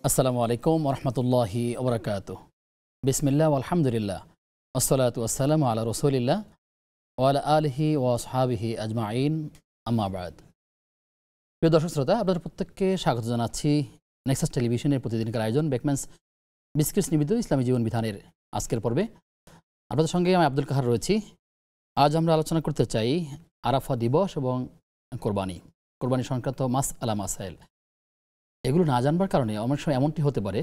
আসসালামু আলাইকুম ওরহমতুল্লাহি ওবরাকাতুহ। বিসমিল্লাহ আলহামদুলিল্লাহ আসসালাতু আসসালামু আলা রসুলিল্লাহ ওয়ালা আলিহি ওয়া আসহাবিহি আজমাইন, আম্মা বাদ। প্রিয় দর্শক শ্রোতা, আপনাদের প্রত্যেককে স্বাগত জানাচ্ছি নেক্সাস টেলিভিশনের প্রতিদিনকার আয়োজন বেকম্যান্স বিস্কিটস নিবেদিত ইসলামী জীবন বিধানের আজকের পর্বে। আপনাদের সঙ্গে আমি আব্দুল কাহার রয়েছি। আজ আমরা আলোচনা করতে চাই আরাফা দিবস এবং কোরবানি সংক্রান্ত মাস আলা মাসাইল। এগুলো না জানবার কারণে অনেক সময় এমনটি হতে পারে,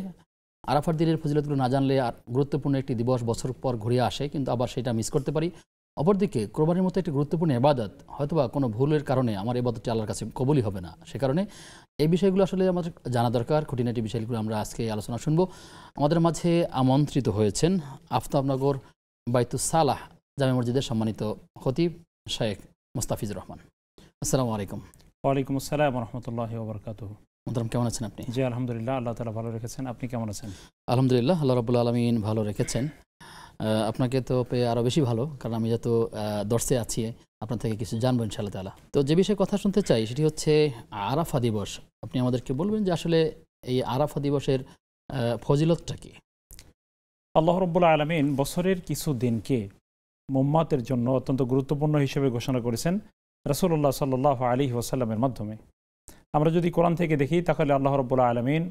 আরাফার দিনের ফজিলতগুলো না জানলে আর গুরুত্বপূর্ণ একটি দিবস বছর পর ঘুরিয়ে আসে, কিন্তু আবার সেটা মিস করতে পারি। অপরদিকে কোরবানির মতো একটি গুরুত্বপূর্ণ ইবাদত হয়তোবা কোনো ভুলের কারণে আমার ইবাদতটি আল্লাহর কাছে কবুলই হবে না। সে কারণে এই বিষয়গুলো আসলে আমাদের জানা দরকার। খুঁটিনাটি বিষয়গুলো আমরা আজকে আলোচনা শুনব। আমাদের মাঝে আমন্ত্রিত হয়েছেন আফতাবনগর বাইতুস সালাহ জামে মসজিদের সম্মানিত খতিব শেখ মুস্তাফিজুর রহমান। আসসালামু আলাইকুম। ওয়ালাইকুম আসসালাম রহমতুল্লাহি ওয়া বারাকাতুহু। মোহতারাম, কেমন আছেন আপনি? জি আলহামদুলিল্লাহ, আল্লাহ তাআলা ভালো রেখেছেন। আপনি কেমন আছেন? আলহামদুলিল্লাহ, আল্লাহ রাব্বুল আলামিন ভালো রেখেছেন। আপনাকে তো পেয়ে আরও বেশি ভালো, কারণ আমি যত দর্শে আছি আপনার থেকে কিছু জানবো ইনশাআল্লাহ তাআলা। তো যে বিষয়ে কথা শুনতে চাই সেটি হচ্ছে আরাফা দিবস। আপনি আমাদেরকে বলবেন যে আসলে এই আরাফা দিবসের ফজিলতটা কি? আল্লাহ রাব্বুল আলামিন বছরের কিছু দিনকে উম্মতের জন্য অত্যন্ত গুরুত্বপূর্ণ হিসেবে ঘোষণা করেছেন রাসূলুল্লাহ সাল্লাল্লাহু আলাইহি ওয়াসাল্লামের মাধ্যমে। আমরা যদি কোরআন থেকে দেখি তাহলে আল্লাহ রাব্বুল আলামিন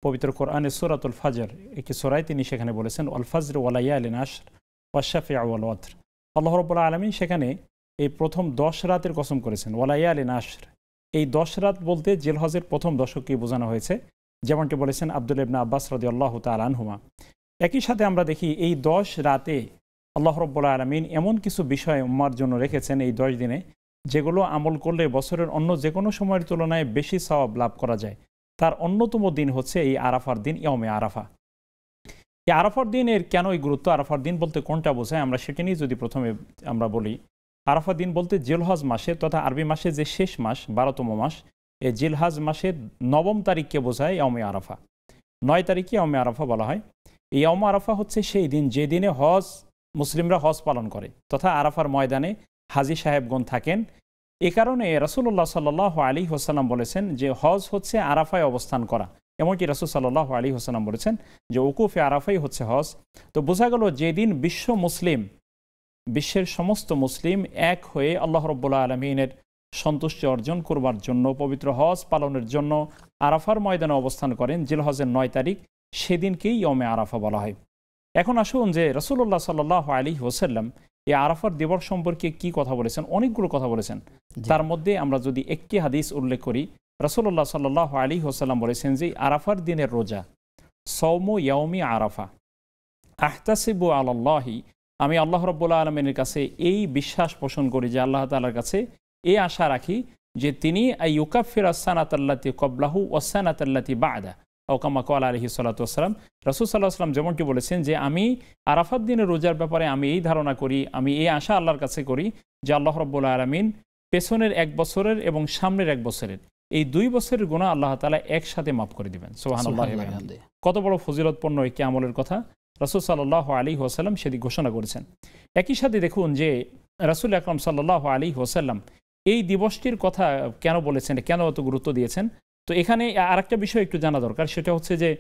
পবিত্র কোরআনে সূরাতুল ফাজর একটি সূরায় তিনি সেখানে বলেছেন ওয়াল ফাজর ওয়া লায়ালিন আশর ওয়াশ-শাফি ওয়াল ওয়াতর। আল্লাহ রাব্বুল আলামিন সেখানে এই প্রথম 10 রাতের কসম করেছেন ওয়া লায়ালিন আশর। এই 10 রাত বলতে জিলহজের প্রথম দশককে বোঝানো হয়েছে, যেমনটি বলেছেন আব্দুল্লাহ ইবনে আব্বাস রাদিয়াল্লাহু তাআলা আনহুমা। একই সাথে আমরা দেখি এই 10 রাতে আল্লাহ রাব্বুল আলামিন এমন কিছু বিষয় উম্মার জন্য রেখেছেন এই 10 দিনে, যেগুলো আমল করলে বছরের অন্য যে কোনো সময়ের তুলনায় বেশি সওয়াব লাভ করা যায়। তার অন্যতম দিন হচ্ছে এই আরাফার দিন, ইয়মে আরাফা। এই আরাফার দিনের কেন এই গুরুত্ব, আরাফার দিন বলতে কোনটা বোঝায় আমরা সেটা নিয়ে যদি প্রথমে আমরা বলি। আরাফা দিন বলতে জিলহজ মাসে তথা আরবি মাসে যে শেষ মাস 12তম মাস, এই জিলহজ মাসের 9 তারিখকে বোঝায় ইয়মে আরাফা। 9 তারিখে ইয়মে আরাফা বলা হয়। এই ইয়মে আরাফা হচ্ছে সেই দিন যে দিনে মুসলিমরা হজ পালন করে তথা আরাফার ময়দানে হাজী সাহেবগণ থাকেন। এ কারণে রাসূলুল্লাহ সাল্লাল্লাহু আলাইহি ওয়াসাল্লাম বলেছেন যে হজ হচ্ছে আরাফায় অবস্থান করা। এমনকি রাসূল সাল্লাল্লাহু আলাইহি ওয়াসাল্লাম বলেছেন যে উকুফে আরাফাই হচ্ছে হজ। তো বোঝা গেল যেদিন বিশ্বের সমস্ত মুসলিম এক হয়ে আল্লাহ রাব্বুল আলামিনের সন্তুষ্টি অর্জন করবার জন্য পবিত্র হজ পালনের জন্য আরাফার ময়দানে অবস্থান করেন জিলহজের 9 তারিখ, সেদিনকেই ইয়মে আরাফা বলা হয়। এখন আসুন যে রাসূলুল্লাহ সাল্লাল্লাহু আলাইহি ওয়াসাল্লাম এই আরাফার দিবস সম্পর্কে কি কথা বলেছেন। অনেকগুলো কথা বলেছেন। তার মধ্যে আমরা যদি একটি হাদিস উল্লেখ করি, রাসূলুল্লাহ সাল্লাল্লাহু আলাইহি ওয়াসাল্লাম বলেছেন যে আরাফার দিনের রোজা সওমু ইয়াউমি আরাফা আহতাসিবু আলাল্লাহি, আমি আল্লাহ রাব্বুল আলামিনের কাছে এই বিশ্বাস পোষণ করি যে আল্লাহ তাআলার কাছে এই আশা রাখি যে তিনি আইয়ুকাফিরাস সানাতাল্লাতি ক্বাবলাহু ওয়াস সানাতাল্লাতি বা'দা আও কামা ক্বালা আলাইহিস সালাতু ওয়াস সালাম। রাসূল সাল্লাল্লাহু আলাইহি ওয়াসাল্লাম যেমনটি বলেছেন যে আমি আরাফাত দিনের রোজার ব্যাপারে আমি এই ধারণা করি, আমি এই আশা আল্লাহর কাছে করি যে আল্লাহ রাব্বুল আলামিন পেছনের 1 বছরের এবং সামনের 1 বছরের এই 2 বছরের গুনাহ আল্লাহ তাআলা একসাথে মাফ করে দিবেন। সুবহানাল্লাহি ওয়া বিহামদিহি। কত বড় ফজিলতপূর্ণ এই আমলের কথা রাসূল সাল্লাল্লাহু আলাইহি ওয়াসাল্লাম সেটি ঘোষণা করেছেন। একই সাথে দেখুন যে রাসূল আকরাম সাল্লাল্লাহু আলাইহি ওয়াসাল্লাম এই দিবসটির কথা কেন বলেছেন, কেন এত গুরুত্ব দিয়েছেন। তো এখানে আরেকটা বিষয় একটু জানা দরকার, সেটা হচ্ছে যে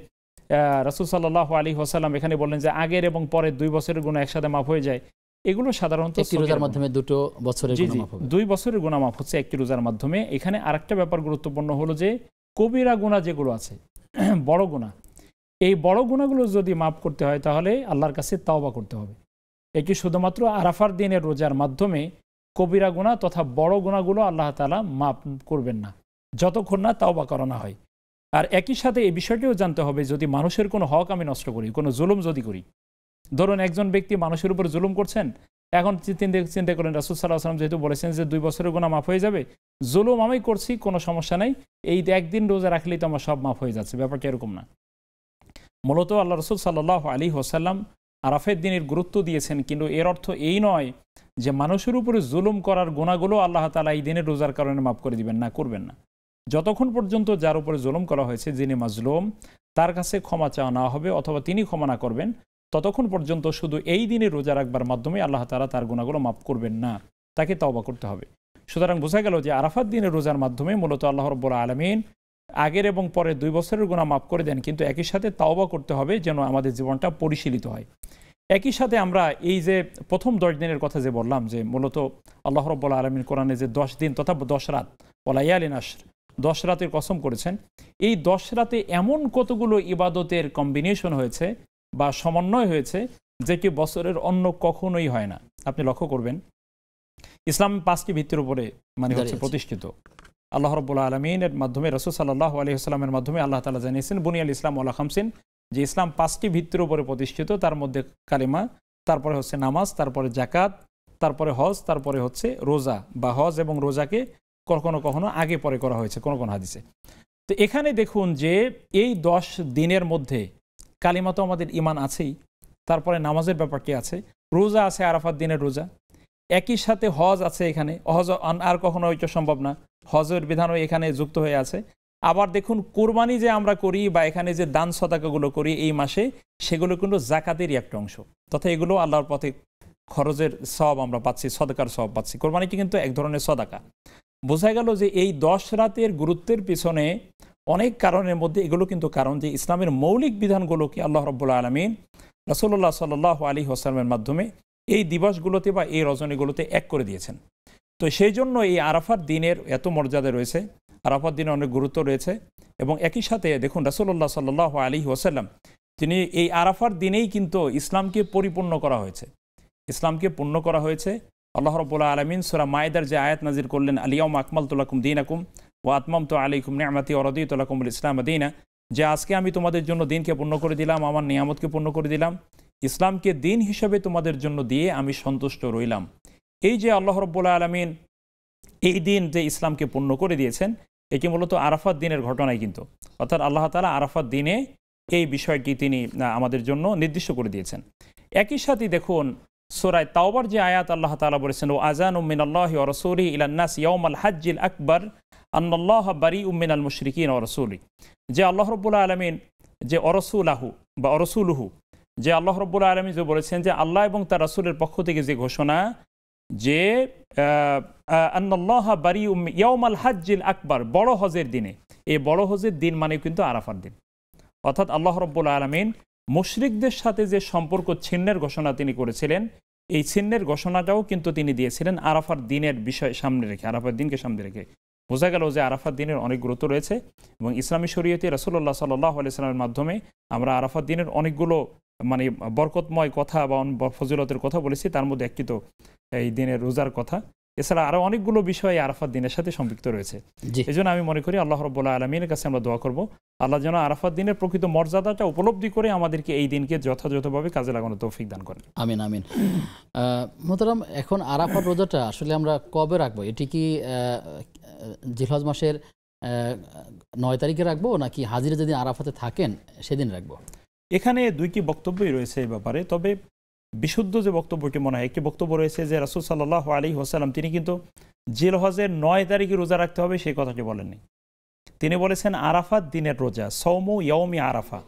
রাসূল সাল্লাল্লাহু আলাইহি ওয়াসাল্লাম এখানে বললেন যে আগের এবং পরের 2 বছরের গুনাহ একসাথে মাফ হয়ে যায়। এগুলো সাধারণত একটি রোজার মাধ্যমে 2 বছরের গুনাহ মাফ হবে। 2 বছরের গুনাহ মাফ হচ্ছে একটি রোজার মাধ্যমে। এখানে আরেকটা ব্যাপার গুরুত্বপূর্ণ হলো যে কবিরা গুনাহ যেগুলো আছে, বড় গুনাহ, এই বড় গুনাহগুলো যদি মাফ করতে হয় তাহলে আল্লাহর কাছে তাওবা করতে হবে। এটি শুধুমাত্র আরাফার দিনের রোজার মাধ্যমে কবিরা গুনাহ তথা বড় গুনাহগুলো আল্লাহ তাআলা মাফ করবেন না যতক্ষণ না তাওবা করা না হয়। আর একই সাথে এই বিষয়টিও জানতে হবে, যদি মানুষের কোনো হক আমি নষ্ট করি, কোনো জুলুম যদি করি, ধরুন একজন ব্যক্তি মানুষের উপর জুলুম করছেন, এখন চিন্তা করেন রাসূল সাল্লাল্লাহু আলাইহি ওয়াসাল্লাম যেহেতু বলেছেন যে 2 বছরের গুনাহ মাফ হয়ে যাবে, জুলুম আমি করছি কোনো সমস্যা নাই, এই একদিন রোজা রাখলেই তো আমার সব মাফ হয়ে যাচ্ছে, ব্যাপারটা এরকম না। মূলত আল্লাহ রাসূল সাল্লাল্লাহু আলাইহি ওয়াসাল্লাম আরাফার দিনের গুরুত্ব দিয়েছেন, কিন্তু এর অর্থ এই নয় যে মানুষের উপরে জুলুম করার গুনাহগুলো আল্লাহ তাআলা এই দিনের রোজার কারণে মাফ করে দিবেন না, করবেন না। যতক্ষণ পর্যন্ত যার উপরে জুলুম করা হয়েছে, যিনি মাজলুম, তার কাছে ক্ষমা চাওয়া না হবে অথবা তিনি ক্ষমা না করবেন, ততক্ষণ পর্যন্ত শুধু এই দিনে রোজা রাখবার মাধ্যমে আল্লাহ তাআলা তার গুনাহগুলো মাফ করবেন না, তাকে তওবা করতে হবে। সুতরাং বোঝা গেল যে আরাফাত দিনের রোজার মাধ্যমে মূলত আল্লাহ রাব্বুল আলামিন আগের এবং পরের 2 বছরের গুনাহ মাফ করে দেন, কিন্তু একই সাথে তাওবা করতে হবে যেন আমাদের জীবনটা পরিশীলিত হয়। একই সাথে আমরা এই যে প্রথম 10 দিনের কথা যে বললাম, যে মূলত আল্লাহ রাব্বুল আলামিন কোরআনে যে 10 দিন তথা 10 রাত ওয়ালায়ালিন আশর 10 রাতের কসম করেছেন, এই 10 রাতে এমন কতগুলো ইবাদতের কম্বিনেশন হয়েছে বা সমন্বয় হয়েছে যেটি বছরের অন্য কখনোই হয় না। আপনি লক্ষ্য করবেন ইসলাম 5টি ভিত্তির উপরে হচ্ছে প্রতিষ্ঠিত। আল্লাহ রাব্বুল আলামিনের মাধ্যমে রাসূল সাল্লাল্লাহু আলাইহি ওয়াসাল্লামের মাধ্যমে আল্লাহ তাআলা জানিয়েছেন বুনিয়াল ইসলাম আলা খামসিন, যে ইসলাম 5টি ভিত্তির উপরে প্রতিষ্ঠিত। তার মধ্যে কালিমা, তারপরে হচ্ছে নামাজ, তারপরে যাকাত, তারপরে হজ, তারপরে হচ্ছে রোজা বা হজ এবং রোজাকে কখনো কখনো আগে পরে করা হয়েছে কোন কোন হাদিসে। তো এখানে দেখুন যে এই 10 দিনের মধ্যে কালিমা তো আমাদের ঈমান আছেই, তারপরে নামাজের ব্যাপারটি আছে, রোজা আছে আরাফাত দিনের রোজা, একই সাথে হজ আছে। এখানে হজ আর কখনো হয়তো সম্ভব না, হজের বিধানও এখানে যুক্ত হয়ে আছে। আবার দেখুন কোরবানি যে আমরা করি বা এখানে যে দান সদাকাগুলো করি এই মাসে, সেগুলো কিন্তু যাকাতেরই একটা অংশ, তথা এগুলো আল্লাহর পথে খরচের সওয়াব আমরা পাচ্ছি, সদকার সওয়াব পাচ্ছি। কোরবানিটি কিন্তু এক ধরনের সদাকা। বোঝা গেল যে এই 10 রাতের গুরুত্বের পিছনে অনেক কারণের মধ্যে এগুলো কিন্তু কারণ যে ইসলামের মৌলিক বিধানগুলোকে আল্লাহ রাব্বুল আলামিন রাসূলুল্লাহ সাল্লাল্লাহু আলাইহি ওয়াসাল্লামের মাধ্যমে এই দিবসগুলোতে বা এই রজনীগুলোতে এক করে দিয়েছেন। তো সেই জন্য এই আরাফার দিনের এত মর্যাদা রয়েছে, আরাফার দিনে অনেক গুরুত্ব রয়েছে। এবং একই সাথে দেখুন রাসূলুল্লাহ সাল্লাল্লাহু আলাইহি ওয়াসাল্লাম তিনি এই আরাফার দিনেই কিন্তু ইসলামকে পরিপূর্ণ করা হয়েছে, ইসলামকে পূর্ণ করা হয়েছে। আল্লাহ রাব্বুল আলামিন সূরা মায়েদার যে আয়াত নাজির করলেন, আল-ইয়াওমা আকমালতু লাকুম দীনাকুম ওয়া আতমামতু আলাইকুম নি'মাতি ওয়া রাদিতু লাকুমুল ইসলাম দীনা, যে আজকে আমি তোমাদের জন্য দিনকে পূর্ণ করে দিলাম, আমার নিয়ামতকে পূর্ণ করে দিলাম, ইসলামকে দিন হিসেবে তোমাদের জন্য দিয়ে আমি সন্তুষ্ট রইলাম। এই যে আল্লাহ রাব্বুল আলামিন এই দিন যে ইসলামকে পূর্ণ করে দিয়েছেন, এটি মূলত আরাফাত দিনের ঘটনাই কিন্তু, অর্থাৎ আল্লাহ তাআলা আরাফাত দিনে এই বিষয়টি তিনি আমাদের জন্য নির্দিষ্ট করে দিয়েছেন। একই সাথে দেখুন সূরা তাওবার যে আয়াত আল্লাহ তাআলা বলেছেন, ও আযানুম মিনাল্লাহি ওয়া রাসূলিহি ইলান নাস ইয়াউমাল হাজ্জিল আকবার আন্নাল্লাহা বারিউম মিনাল মুশরিকিন ওয়া রাসূলিহি, যে আল্লাহ রাব্বুল আলামিন যে অরসুলাহু বা অরসুলুহু, যে আল্লাহ রাব্বুল আলামিন যে বলেছেন যে আল্লাহ এবং তার রাসূলের পক্ষ থেকে যে ঘোষণা যে আন্নাল্লাহা বারিউম ইয়াউমাল হাজ্জিল আকবার, বড় হজের দিনে, এই বড় হজের দিন মানে কিন্তু আরাফার দিন। অর্থাৎ আল্লাহ রাব্বুল আলামিন মুশরিকদের সাথে যে সম্পর্ক ছিন্নের ঘোষণা তিনি করেছিলেন, এই ছিন্নের ঘোষণাটাও কিন্তু তিনি দিয়েছিলেন আরাফার দিনের বিষয় সামনে রেখে, আরাফার দিনকে সামনে রেখে। বোঝা গেল যে আরাফার দিনের অনেক গুরুত্ব রয়েছে এবং ইসলামী শরীয়তে রাসূলুল্লাহ সাল্লাল্লাহু আলাইহি ওয়াসাল্লামের মাধ্যমে আমরা আরাফার দিনের অনেকগুলো বরকতময় কথা বা ফজিলতের কথা বলেছি। তার মধ্যে একটি তো এই দিনের রোজার কথা, এছাড়া আরও অনেকগুলো বিষয় আরাফাত দিনের সাথে সম্পৃক্ত রয়েছে। এই জন্য আমি মনে করি আল্লাহ রাব্বুল আলামিনের কাছে আমরা দোয়া করব, আল্লাহ যেন আরাফাত দিনের প্রকৃত মর্যাদাটা উপলব্ধি করে আমাদেরকে এই দিনকে যথাযথভাবে কাজে লাগানোর তৌফিক দান করেন। আমিন আমিন। মোহতারাম, এখন আরাফাত রোজাটা আসলে আমরা কবে রাখবো? এটি কি জিলহজ মাসের 9 তারিখে রাখবো, নাকি হাজিরা যেদিন আরাফাতে থাকেন সেদিন রাখবো? এখানে দুইটি বক্তব্যই রয়েছে এই ব্যাপারে। তবে বিশুদ্ধ যে বক্তব্যটি মনে হয়, একটি বক্তব্য রয়েছে যে রাসূল সাল্লাল্লাহু আলাইহি ওয়াসাল্লাম তিনি কিন্তু জিলহজের 9 তারিখে রোজা রাখতে হবে সেই কথাটি বলেননি। তিনি বলেছেন আরাফাত দিনের রোজা, সওমু ইয়াউমি আরাফা।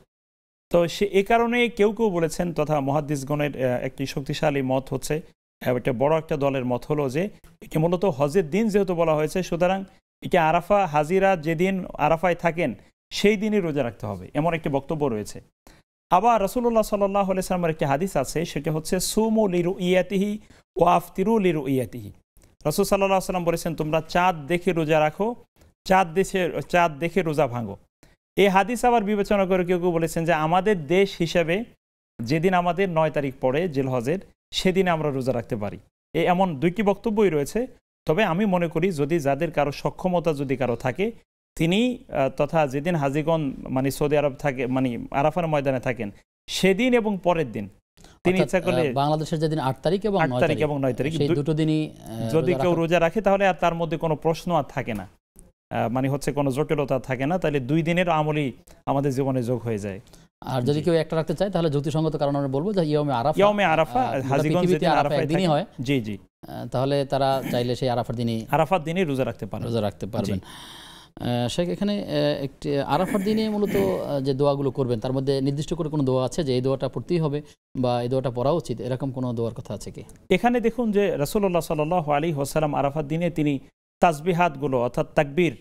তো সে এই কারণে কেউ কেউ বলেছেন, তথা মুহাদ্দিসগণের একটি শক্তিশালী মত হচ্ছে, একটা বড় একটা দলের মত হলো যে এটি মূলত হজের দিন যেহেতু বলা হয়েছে, সুতরাং এটি আরাফা হাজিরা যেদিন আরাফায় থাকেন সেই দিনই রোজা রাখতে হবে, এমন একটি বক্তব্য রয়েছে। আবার রাসূলুল্লাহ সাল্লাল্লাহু আলাইহি ওয়াসাল্লামের একটি হাদিস আছে, সেটা হচ্ছে সুমু লিরুইয়াতিহি ওয়া আফতিরু লিরুইয়াতিহি। রাসূল সাল্লাল্লাহু আলাইহি ওয়াসাল্লাম বলেছেন তোমরা চাঁদ দেখে রোজা রাখো, চাঁদ দেখে রোজা ভাঙো। এই হাদিস আবার বিবেচনা করে কেউ কেউ বলেছেন যে আমাদের দেশ হিসাবে যেদিন আমাদের 9 তারিখ পড়ে জিলহজের, সেদিনে আমরা রোজা রাখতে পারি। এমন দুইটি বক্তব্যই রয়েছে। তবে আমি মনে করি যদি যাদের কারো সক্ষমতা যদি কারো থাকে, তিনি তথা যেদিন হাজিগণ সৌদি আরব থাকে আরাফার ময়দানে থাকেন সেদিন এবং পরের দিন তিনি ইচ্ছা করলে বাংলাদেশের যেদিন 8 তারিখ এবং 9 তারিখ সেই দুটো দিনই যদি কেউ রোজা রাখে, তাহলে আর তার মধ্যে কোনো প্রশ্ন আর থাকে না, হচ্ছে কোনো জটিলতা থাকে না, তাহলে 2 দিনের আমলই আমাদের জীবনে যোগ হয়ে যায়। আর যদি কেউ একটা রাখতে চায় তাহলে যুক্তিসঙ্গত কারণ আমরা বলবো যে ইয়াউমে আরাফা হাজিগণ যেদিন আরাফায় দিনই হয়, জি জি, তাহলে তারা চাইলে সেই আরাফার দিনই রোজা রাখতে পারবেন। শেখ, এখানে একটি আরাফার দিনে মূলত যে দোয়াগুলো করবেন তার মধ্যে নির্দিষ্ট করে কোনো দোয়া আছে যে এই দোয়াটা পড়তেই হবে বা এই দোয়াটা পড়া উচিত, এরকম কোনো দোয়ার কথা আছে কি? এখানে দেখুন যে রাসূলুল্লাহ সাল্লাল্লাহু আলাইহি ওয়াসাল্লাম আরাফার দিনে তিনি তাসবিহাতগুলো অর্থাৎ তাকবীর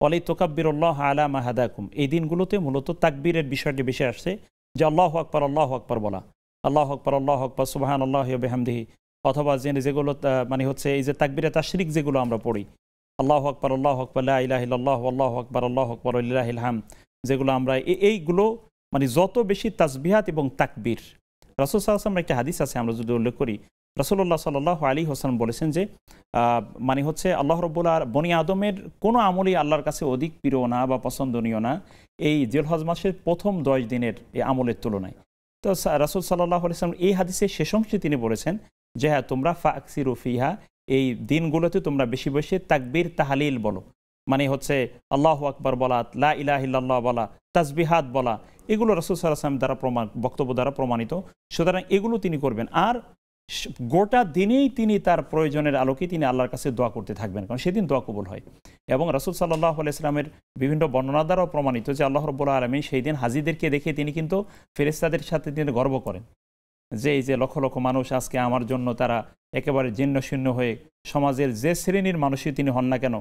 ওয়ালি তুকাব্বিরুল্লাহ আলা মা হাদাকুম, এই দিনগুলোতে মূলত তাকবীরের বিষয়টি বেশি আসছে, যে আল্লাহু আকবার বলা, আল্লাহু আকবার সুবহানাল্লাহি ওয়া বিহামদিহি, অথবা যেগুলো মানে হচ্ছে এই যে তাকবীরে তাশরিক যেগুলো আমরা পড়ি, আল্লাহু আকবার লা ইলাহা ইল্লাল্লাহ আল্লাহু আকবার ওয়ালিল্লাহিল হামদ, যেগুলো আমরা এইগুলো মানে যত বেশি তাসবিহাত এবং তাকবীর। রাসূল সাল্লাল্লাহু আলাইহি ওয়াসাল্লামের একটা হাদিস আছে, আমরা যদি উল্লেখ করি, রাসূলুল্লাহ সাল্লাল্লাহু আলাইহি ওয়াসাল্লাম বলেছেন যে মানে হচ্ছে আল্লাহ রাব্বুল বনি আদমের কোনো আমলই আল্লাহর কাছে অধিক প্রিয় না বা পছন্দনীয় না এই জিলহজ মাসের প্রথম 10 দিনের এই আমলের তুলনায়। তো রাসূল সাল্লাল্লাহু আলাইহি ওয়াসাল্লাম এই হাদিসের শেষ অংশে তিনি বলেছেন যে হ্যাঁ, তোমরা ফাকসিরু ফিহা, এই দিনগুলোতে তোমরা বেশি বেশি তাকবীর তাহলিল বলো, মানে হচ্ছে আল্লাহু আকবার বলা, লা ইলাহা ইল্লাল্লাহ বলা, তাসবিহাত বলা, এগুলো রাসূল সাল্লাল্লাহু আলাইহি ওয়াসাল্লাম দ্বারা বক্তব্য দ্বারা প্রমাণিত। সুতরাং এগুলো তিনি করবেন, আর গোটা দিনেই তিনি তার প্রয়োজনের আলোকে তিনি আল্লাহর কাছে দোয়া করতে থাকবেন, কারণ সেদিন দোয়া কবুল হয়। এবং রাসূল সাল্লাল্লাহু আলাইহি ওয়াসাল্লামের বিভিন্ন বর্ণনা দ্বারাও প্রমাণিত যে আল্লাহ রাব্বুল আলামিন সেই দিন হাজীদেরকে দেখে তিনি কিন্তু ফেরেশতাদের সাথে তিনি গর্ব করেন যে এই যে লক্ষ লক্ষ মানুষ আজকে আমার জন্য তারা একেবারে জীর্ণশীর্ণ হয়ে, সমাজের যে শ্রেণীর মানুষই তিনি হন না কেন,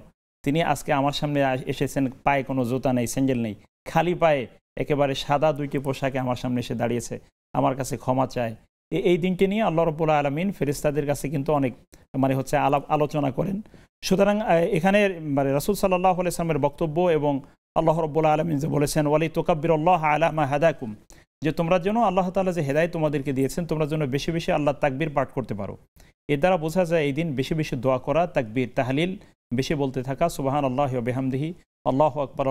তিনি আজকে আমার সামনে এসেছেন, পায়ে কোনো জুতা নেই, স্যান্ডেল নেই, খালি পায়ে একেবারে সাদা 2টি পোশাকে আমার সামনে এসে দাঁড়িয়েছে, আমার কাছে ক্ষমা চায়। এই দিনটি নিয়ে আল্লাহ রাব্বুল আলামিন ফেরেশতাদের কাছে কিন্তু অনেক মানে হচ্ছে আলোচনা করেন। সুতরাং এখানে মানে রাসূল সাল্লাল্লাহু আলাইহি ওয়াসাল্লামের বক্তব্য এবং আল্লাহ রাব্বুল আলামিন যে বলেছেন ওয়ালি তুকাব্বিরুল্লাহ আলা মা হাদাকুম, যে তোমরা যেন আল্লাহ তাআলা যে হেদায়েত তোমাদেরকে দিয়েছেন তোমরা যেন বেশি বেশি আল্লাহর তাকবীর পাঠ করতে পারো। এর দ্বারা বোঝা যায় এই দিন বেশি বেশি দোয়া করা, তাকবীর তাহলিল বেশি বলতে থাকা, সুবহানাল্লাহি ওয়া বিহামদিহি, আল্লাহু আকবার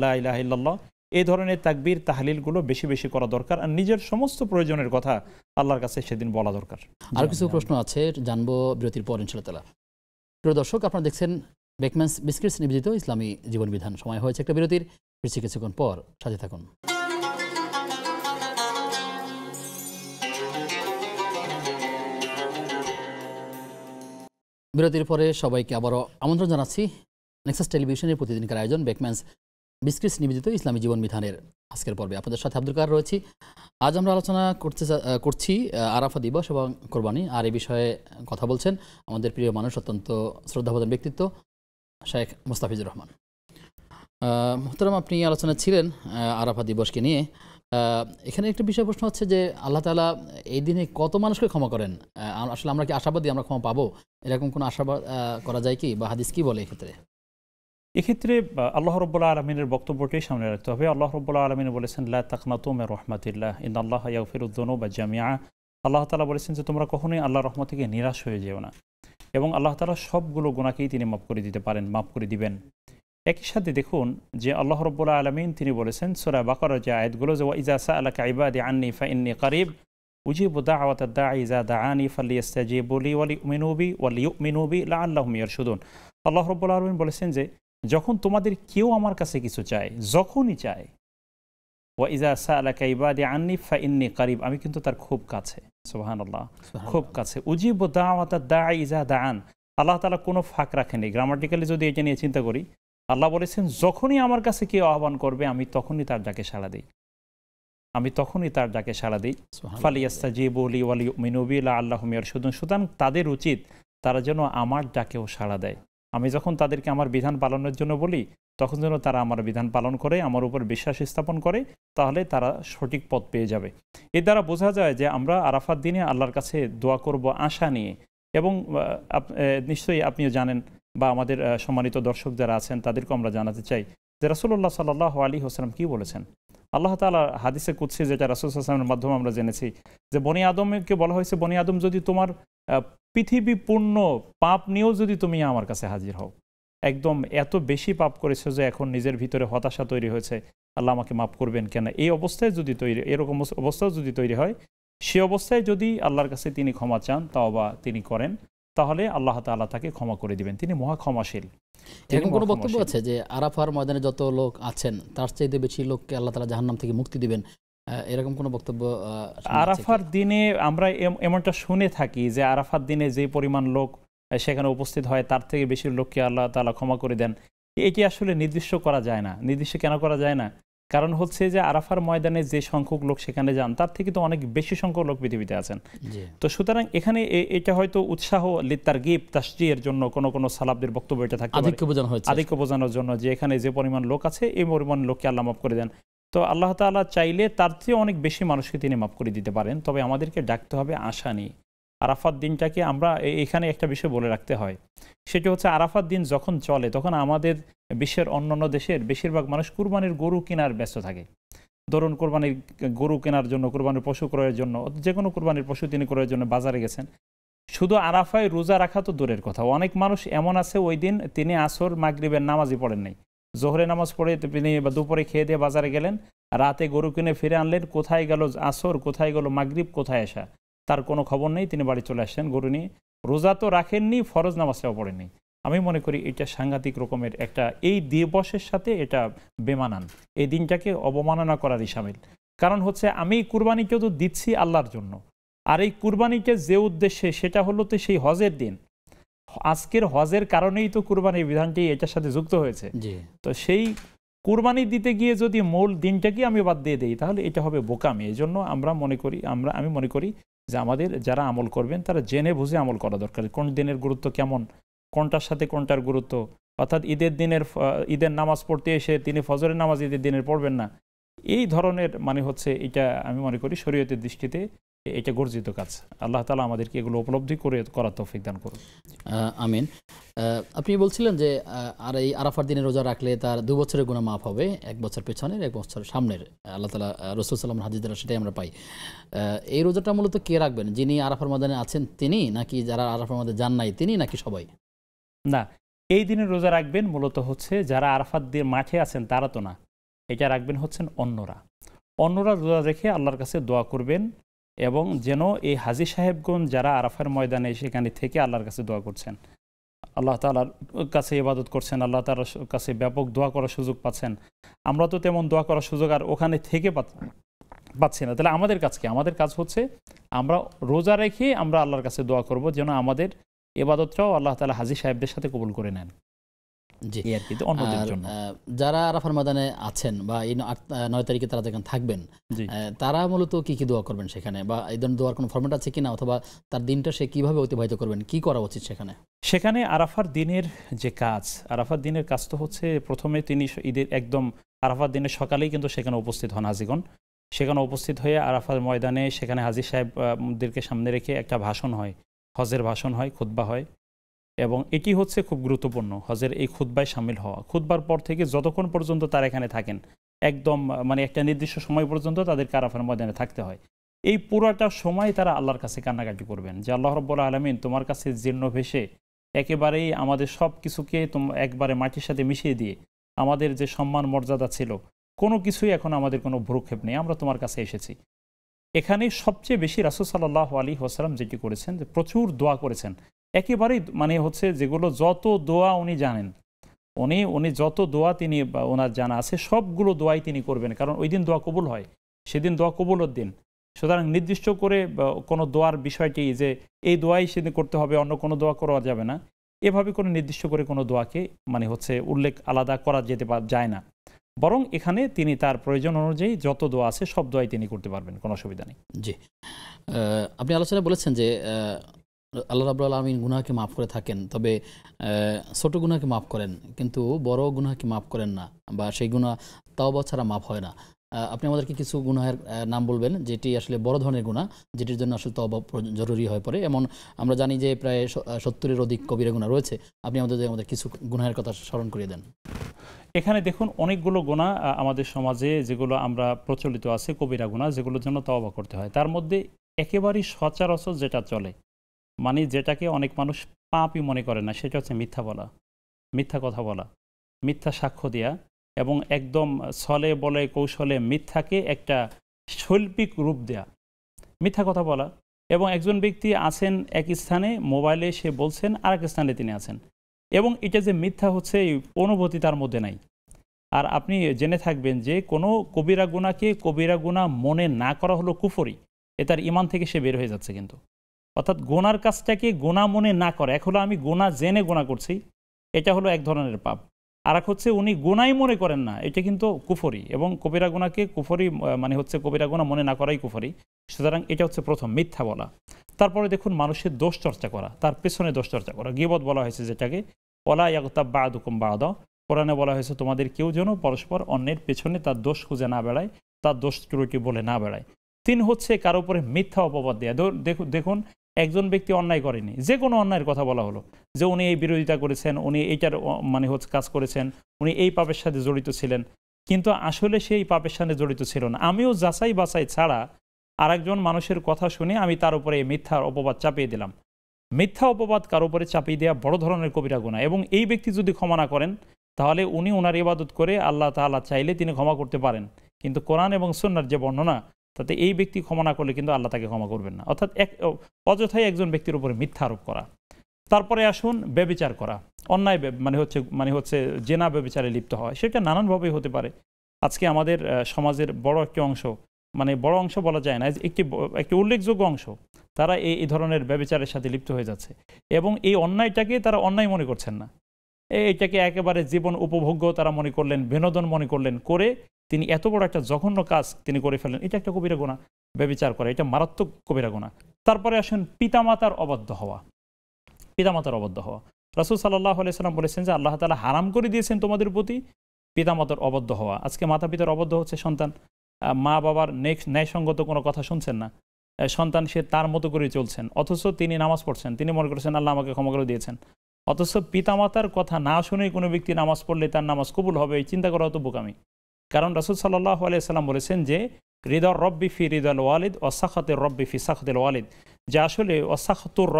লা ইলাহা ইল্লাল্লাহ, এই ধরনের তাকবীর তাহলিলগুলো বেশি বেশি করা দরকার, আর নিজের সমস্ত প্রয়োজনের কথা আল্লাহর কাছে সেদিন বলা দরকার। আর কিছু প্রশ্ন আছে, জানবো বিরতির পর ইনশাআল্লাহ তাআলা। প্রিয় দর্শক, আপনারা দেখছেন বেকম্যানস বিস্কিটস নিবেদিত ইসলামী জীবন বিধান। সময় হয়েছে একটা বিরতির, ফিরছি কিছুক্ষণ পর, সাথে থাকুন। বিরতির পরে সবাইকে আবারও আমন্ত্রণ জানাচ্ছি নেক্সাস টেলিভিশনের প্রতিদিনকার আয়োজন বেকম্যানস বিস্কিটস নিবেদিত ইসলামী জীবন বিধানের আজকের পর্বে আপনাদের সাথে আব্দুল কাদের রয়েছি। আজ আমরা আলোচনা করছি আরাফা দিবস এবং কোরবানি, আর এই বিষয়ে কথা বলছেন আমাদের প্রিয় মানুষ, অত্যন্ত শ্রদ্ধাভাজন ব্যক্তিত্ব শেখ মুস্তাফিজুর রহমান। মোহতারাম, আপনি আলোচনা ছিলেন আরাফা দিবসকে নিয়ে। এখানে একটা বিষয় প্রশ্ন হচ্ছে যে আল্লাহ তাআলা এই দিনে কত মানুষকে ক্ষমা করেন? আসলে আমরা কি আশাবাদী আমরা ক্ষমা পাবো, এরকম কোনো আশাবাদ করা যায় কি, বা হাদিস কি বলে এক্ষেত্রে? এক্ষেত্রে আল্লাহ রাব্বুল আলামিনের বক্তব্যটাই সামনে রাখতে হবে। আল্লাহ রাব্বুল আলামিন বলেছেন লা তাকনাতু মির রাহমাতিল্লাহ ইন্নাল্লাহা ইয়াগফিরুয যুনুবা জামিআ। আল্লাহ তাআলা বলেছেন যে তোমরা কখনোই আল্লাহর রহমত থেকে নিরাশ হয়ে যেও না, এবং আল্লাহ তাআলা সবগুলো গুনাহকেই তিনি মাফ করে দিতে পারেন, মাফ করে দিবেন। একই সাথে দেখুন যে আল্লাহ রাব্বুল আলামিন তিনি বলেছেন সূরা বাকারার যে আয়াতগুলো, যে ওয়া ইযা সাআলাকা ইবাদি আন্নী ফাইন্নী কারীব উজিবু দাওয়াতাদ দাঈ ইযা দাআনি ফালিয়াস্তাজিবু লি ওয়া লিউমিনু বি লাআল্লাহুম ইয়ারশুদুন। আল্লাহ রাব্বুল আলামিন বলেছেন যে যখন তোমাদের কেউ আমার কাছে কিছু চায়, যখনই চায়, ওয়া ইযা সাআলাকা ইবাদি আন্নী ফাইন্নী কারীব, আমি কিন্তু তার খুব কাছে, সুবহানাল্লাহ, খুব কাছে। উজিবু দাওয়াতাদ দাঈ ইযা দাআন, আল্লাহ তাআলা কোনো ফাঁক রাখেনি। গ্রামাটিক্যালি যদি এটা নিয়ে চিন্তা করি, আল্লাহ বলেছেন যখনই আমার কাছে কেউ আহ্বান করবে আমি তখনই তার ডাকে সাড়া দিই, আমি তখনই তার ডাকে সাড়া দিই। ফালিয়াস্তাজিবু লি ওয়া লিউমিনু বি লাআল্লাহুম ইয়ারশুদুন, সুতরাং তাদের উচিত তারা যেন আমার ডাকেও সাড়া দেয়। আমি যখন তাদেরকে আমার বিধান পালনের জন্য বলি তখন যেন তারা আমার বিধান পালন করে, আমার উপর বিশ্বাস স্থাপন করে, তাহলে তারা সঠিক পথ পেয়ে যাবে। এর দ্বারা বোঝা যায় যে আমরা আরাফাত দিনে আল্লাহর কাছে দোয়া করব আশা নিয়ে। এবং নিশ্চয়ই আপনিও জানেন, বা আমাদের সম্মানিত দর্শক যারা আছেন তাদেরকেও আমরা জানাতে চাই যে রাসূলুল্লাহ সাল্লাল্লাহু আলাইহি ওয়াসাল্লাম কী বলেছেন। আল্লাহ তাআলা হাদিসে কুদসি, যেটা রাসূল সাল্লাল্লাহু আলাইহি ওয়াসাল্লামের মাধ্যমে আমরা জেনেছি, যে বনি আদমকে বলা হয়েছে, বনি আদম যদি তোমার পৃথিবী পূর্ণ পাপ নিয়েও যদি তুমি আমার কাছে হাজির হও, একদম এত বেশি পাপ করেছো যে এখন নিজের ভিতরে হতাশা তৈরি হয়েছে, আল্লাহ আমাকে মাফ করবেন কেন, এই অবস্থায় যদি এরকম অবস্থাও যদি তৈরি হয়, সে অবস্থায় যদি আল্লাহর কাছে তিনি ক্ষমা চান, তাওবা তিনি করেন, তাহলে আল্লাহ তাআলা তাকে ক্ষমা করে দিবেন। তিনি মহা ক্ষমাশীল। এরকম কোনো বক্তব্য আছে যে আরাফার ময়দানে যত লোক আছেন তার চাইতে বেশি লোককে আল্লাহ তাআলা জাহান্নাম থেকে মুক্তি দিবেন, এরকম কোনো বক্তব্য? আরাফার দিনে আমরা এমনটা শুনে থাকি যে আরাফার দিনে যে পরিমাণ লোক সেখানে উপস্থিত হয় তার থেকে বেশি লোককে আল্লাহ তাআলা ক্ষমা করে দেন। এটি আসলে নির্দিষ্ট করা যায় না। নির্দিষ্ট কেন করা যায় না? কারণ হচ্ছে যে আরাফার ময়দানে যে সংখ্যক লোক সেখানে যান তার থেকে তো অনেক বেশি সংখ্যক লোক পৃথিবীতে আছেন। তো সুতরাং এখানে এটা হয়তো উৎসাহ তারগিব তাশজিয়ের জন্য কোনো সালাফদের বক্তব্য এটা থাকতে পারে, আধিক্য বোঝানোর জন্য যে এখানে যে পরিমাণ লোক আছে এই পরিমাণ লোককে আল্লাহ মাফ করে দেন। তো আল্লাহ তাআলা চাইলে তার চেয়ে অনেক বেশি মানুষকে তিনি মাফ করে দিতে পারেন, তবে আমাদেরকে ডাকতে হবে আশা নিয়ে। আরাফাত দিনটাকে আমরা এখানে একটা বিষয় বলে রাখতে হয়, সেটা হচ্ছে আরাফাত দিন যখন চলে তখন আমাদের বিশ্বের অন্যান্য দেশের বেশিরভাগ মানুষ কুরবানির গরু কেনার ব্যস্ত থাকে। ধরুন কুরবানির গরু কেনার জন্য, কুরবানির পশু ক্রয়ের জন্য, যে কোনো কুরবানির পশু তিনি ক্রয়ের জন্য বাজারে গেছেন। শুধু আরাফায় রোজা রাখা তো দূরের কথা, অনেক মানুষ এমন আছে ওই দিন তিনি আসর মাগরিবের নামাজই পড়েন নাই, জোহরে নামাজ পড়ে তিনি দুপুরে খেয়ে দিয়ে বাজারে গেলেন, রাতে গরু কিনে ফিরে আনলেন, কোথায় গেল আসর, কোথায় গেল মাগরিব, কোথায় আসা তার কোনো খবর নেই, তিনি বাড়ি চলে আসছেন গরু নিয়ে। রোজা তো রাখেননি, ফরজ নামাজটাও পড়েননি। আমি মনে করি এটা সাংঘাতিক রকমের একটা, এই দিবসের সাথে এটা বেমানান, এই দিনটাকে অবমাননা করারই শামিল। কারণ হচ্ছে আমি কুরবানিকেও তো দিচ্ছি আল্লাহর জন্য, আর এই কুরবানিকে যে উদ্দেশ্যে সেটা হলো তো সেই হজের দিন, আজকের হজের কারণেই তো কুরবানির বিধানটি এটার সাথে যুক্ত হয়েছে। তো সেই কুরবানি দিতে গিয়ে যদি মূল দিনটাকে আমি বাদ দিয়ে দিই তাহলে এটা হবে বোকামি। এই জন্য আমি মনে করি যে আমাদের যারা আমল করবেন তারা জেনে বুঝে আমল করা দরকার, কোন দিনের গুরুত্ব কেমন, কোনটার সাথে কোনটার গুরুত্ব। অর্থাৎ ঈদের নামাজ পড়তে এসে তিনি ফজরের নামাজ ঈদের দিনের পড়বেন না, এই ধরনের হচ্ছে এটা আমি মনে করি শরীয়তের দৃষ্টিতে এটা গর্জিত কাজ। আল্লাহ তাআলা আমাদেরকে এগুলো উপলব্ধি করার তৌফিক দান করুন। আমিন। আপনি বলছিলেন যে আর এই আরাফার দিনে রোজা রাখলে তার 2 বছরের গুনাহ মাফ হবে, 1 বছর পেছনের 1 বছর সামনের। আল্লাহ তাআলা রাসূল সাল্লাল্লাহু আলাইহি হাদিস দ্বারা সেটাই আমরা পাই। এই রোজাটা মূলত কে রাখবেন, যিনি আরাফার ময়দানে আছেন তিনি, নাকি যারা আরাফার ময়দানে যান নাই তিনি, নাকি সবাই? না, এই দিনে রোজা রাখবেন মূলত হচ্ছে যারা আরাফাত দিয়ে মাঠে আছেন তারা তো না, এটা রাখবেন হচ্ছেন অন্যরা রোজা রেখে আল্লাহর কাছে দোয়া করবেন, এবং যেন এই হাজী সাহেবগণ যারা আরাফার ময়দানে সেখানে থেকে আল্লাহর কাছে দোয়া করছেন, আল্লাহ তাআলার কাছে ইবাদত করছেন, আল্লাহ তাআলার কাছে ব্যাপক দোয়া করার সুযোগ পাচ্ছেন। আমরা তো তেমন দোয়া করার সুযোগ আর ওখানে থেকে পাচ্ছি না। তাহলে আমাদের কাজ হচ্ছে আমরা রোজা রেখে আমরা আল্লাহর কাছে দোয়া করব যেন আমাদের ইবাদতটাও আল্লাহ তাআলা হাজী সাহেবদের সাথে কবুল করে নেন। জি, আর কি, তো অন্যদের জন্য যারা আরাফার ময়দানে আছেন বা এই 9 তারিখে তারা যেখানে থাকবেন, তারা মূলত কি কি দোয়া করবেন সেখানে, বা এই ধরনের দোয়ার কোনো ফরম্যাট আছে কিনা, অথবা তার দিনটা সে কিভাবে অতিবাহিত করবেন, কি করা উচিত সেখানে? আরাফার দিনের যে কাজ, আরাফার দিনের কাজ তো হচ্ছে প্রথমে তিনি ঈদের একদম আরাফার দিনের সকালেই কিন্তু সেখানে উপস্থিত হন হাজীগণ। সেখানে উপস্থিত হয়ে আরাফার ময়দানে সেখানে হাজী সাহেবদেরকে সামনে রেখে একটা ভাষণ হয়, হজের ভাষণ হয়, খুতবা হয়, এবং এটি হচ্ছে খুব গুরুত্বপূর্ণ হজের এই খুতবায় সামিল হওয়া। খুতবার পর থেকে যতক্ষণ পর্যন্ত তারা এখানে থাকেন, একদম একটা নির্দিষ্ট সময় পর্যন্ত তাদেরকে আরাফার ময়দানে থাকতে হয়। এই পুরোটা সময় তারা আল্লাহর কাছে কান্নাকাটি করবেন যে আল্লাহ রাব্বুল আলামিন, তোমার কাছে জীর্ণ ভেসে একেবারেই আমাদের সব কিছুকে একবারে মাটির সাথে মিশিয়ে দিয়ে আমাদের যে সম্মান মর্যাদা ছিল কোনো কিছুই এখন আমাদের কোনো ভ্রুক্ষেপ নেই, আমরা তোমার কাছে এসেছি। এখানে সবচেয়ে বেশি রাসূল সাল্লাল্লাহু আলাইহি ওয়াসাল্লাম যেটি করেছেন, যে প্রচুর দোয়া করেছেন, একেবারেই হচ্ছে যেগুলো যত দোয়া উনি জানেন, উনি যত দোয়া তিনি ওনার জানা আছে সবগুলো দোয়াই তিনি করবেন, কারণ ওই দিন দোয়া কবুল হয়, সেদিন দোয়া কবুলের দিন। সুতরাং নির্দিষ্ট করে কোনো দোয়ার বিষয়টি যে এই দোয়াই সেদিন করতে হবে, অন্য কোনো দোয়া করা যাবে না, এভাবে কোনো নির্দিষ্ট করে কোনো দোয়াকে হচ্ছে উল্লেখ আলাদা করা যায় না, বরং এখানে তিনি তার প্রয়োজন অনুযায়ী যত দোয়া আছে সব দোয়াই তিনি করতে পারবেন, কোনো অসুবিধা নেই। জি, আপনি আলোচনা বলেছেন যে আল্লাহ রাব্বুল আলামিন গুনাহকে মাফ করে থাকেন, তবে ছোট গুনাহকে মাফ করেন, কিন্তু বড় গুনাহকে মাফ করেন না, বা সেই গুনাহ তাওবা ছাড়া মাফ হয় না। আপনি আমাদেরকে কিছু গুনাহের নাম বলবেন যেটি আসলে বড় ধরনের গুনাহ, যেটির জন্য আসলে তওবা জরুরি হয়ে পড়ে। এমন আমরা জানি যে প্রায় 70-এর অধিক কবিরা গুনাহ রয়েছে। আপনি আমাদের কিছু গুনাহের কথা স্মরণ করিয়ে দেন। এখানে দেখুন, অনেকগুলো গুনাহ আমাদের সমাজে যেগুলো আমরা প্রচলিত আছে কবিরা গুনাহ, যেগুলোর জন্য তওবা করতে হয়, তার মধ্যে একেবারেই সচরাচর যেটা চলে, যেটাকে অনেক মানুষ পাপই মনে করে না, সেটা হচ্ছে মিথ্যা বলা, মিথ্যা কথা বলা, মিথ্যা সাক্ষ্য দেয়া, এবং একদম ছলে বলে কৌশলে মিথ্যাকে একটা শৈল্পিক রূপ দেয়া, মিথ্যা কথা বলা। এবং একজন ব্যক্তি আছেন এক স্থানে, মোবাইলে সে বলছেন আর এক স্থানে তিনি আছেন, এবং এটা যে মিথ্যা হচ্ছে এই অনুভূতি তার মধ্যে নাই। আর আপনি জেনে থাকবেন যে কোনো কবিরা গুনাহকে কবিরা গুনাহ মনে না করা হলো কুফরি, এ তার ঈমান থেকে সে বের হয়ে যাচ্ছে। কিন্তু অর্থাৎ গুনার কাজটাকে গুনাহ মনে না করা, এক হলো আমি গুনাহ জেনে গুনাহ করছি, এটা হলো এক ধরনের পাপ। আর এক হচ্ছে উনি গুনাই মনে করেন না, এটা কিন্তু কুফরি, এবং কবিরা গুনাকে কুফরি মানে হচ্ছে কবিরা গুনাহ মনে না করাই কুফরি। সুতরাং এটা হচ্ছে প্রথম, মিথ্যা বলা। তারপরে দেখুন মানুষের দোষ চর্চা করা, তার পেছনে দোষ চর্চা করা, গীবত বলা হয়েছে যেটাকে, ওয়ালা ইয়াগতাব বা'দুকুম বা'দা, কোরআনে বলা হয়েছে তোমাদের কেউ যেন পরস্পর অন্যের পেছনে তার দোষ খুঁজে না বেড়ায়, তার দোষ ত্রুটি বলে না বেড়ায়। 3 হচ্ছে কারো উপরে মিথ্যা অপবাদ দেয়া। দেখুন একজন ব্যক্তি অন্যায় করেনি, যে কোনো অন্যায়ের কথা বলা হলো যে উনি এই বিরোধিতা করেছেন, উনি এইটার মানে হচ্ছে কাজ করেছেন, উনি এই পাপের সাথে জড়িত ছিলেন, কিন্তু আসলে সেই পাপের সাথে জড়িত ছিল না। আমিও যাচাই বাছাই ছাড়া আরেকজন মানুষের কথা শুনে আমি তার উপরে এই মিথ্যার অপবাদ চাপিয়ে দিলাম। মিথ্যা অপবাদ কারো উপরে চাপিয়ে দেওয়া বড় ধরনের কবিরা গুনাহ, এবং এই ব্যক্তি যদি ক্ষমা না করেন তাহলে উনি ওনার ইবাদত করে আল্লাহ তাআলা চাইলে তিনি ক্ষমা করতে পারেন, কিন্তু কোরআন এবং সুন্নাহর যে বর্ণনা তাতে এই ব্যক্তি ক্ষমা না করলে কিন্তু আল্লাহ তাকে ক্ষমা করবেন না। অর্থাৎ অযথাই একজন ব্যক্তির উপরে মিথ্যা আরোপ করা। তারপরে আসুন ব্যভিচার করা, অন্যায় মানে হচ্ছে জেনা ব্যভিচারে লিপ্ত হয়, সেটা নানানভাবেই হতে পারে। আজকে আমাদের সমাজের বড় একটি অংশ, মানে বড় অংশ বলা যায় না, একটি উল্লেখযোগ্য অংশ, তারা এই ধরনের ব্যভিচারের সাথে লিপ্ত হয়ে যাচ্ছে, এবং এই অন্যায়টাকে তারা অন্যায় মনে করছেন না, এইটাকে একেবারে জীবন উপভোগ্য তারা মনে করলেন, বিনোদন মনে করলেন, করে তিনি এত বড় একটা জঘন্য কাজ তিনি করে ফেলেন। এটা একটা কবিরা গুনাহ, ব্যভিচার করা, এটা মারাত্মক কবিরা গুনাহ। তারপরে আসেন পিতামাতার অবাধ্য হওয়া। পিতামাতার অবাধ্য হওয়া, রাসূল সাল্লাল্লাহু আলাইহি সাল্লাম বলেছেন যে আল্লাহ তাআলা হারাম করে দিয়েছেন তোমাদের প্রতি পিতামাতার অবাধ্য হওয়া। আজকে মাতা পিতার অবাধ্য হচ্ছে সন্তান, মা বাবার ন্যায়সঙ্গত কোনো কথা শুনছেন না, সন্তান সে তার মতো করে চলছেন, অথচ তিনি নামাজ পড়ছেন, তিনি মনে করছেন আল্লাহ আমাকে ক্ষমা করে দিয়েছেন, অথচ পিতামাতার কথা না শুনেই কোনো ব্যক্তি নামাজ পড়লে তার নামাজ কবুল হবে, এই চিন্তা করা হতো বোকামি। কারণ রাসূল সাল্লাল্লাহু আলাইহি সাল্লাম বলেছেন যে রিদার রব্বি ফি রিদাল ওয়ালিদ ওয়া সাখাতির রব্বি ফি সাখাতিল ওয়ালিদ, যে আসলে সাখাতুর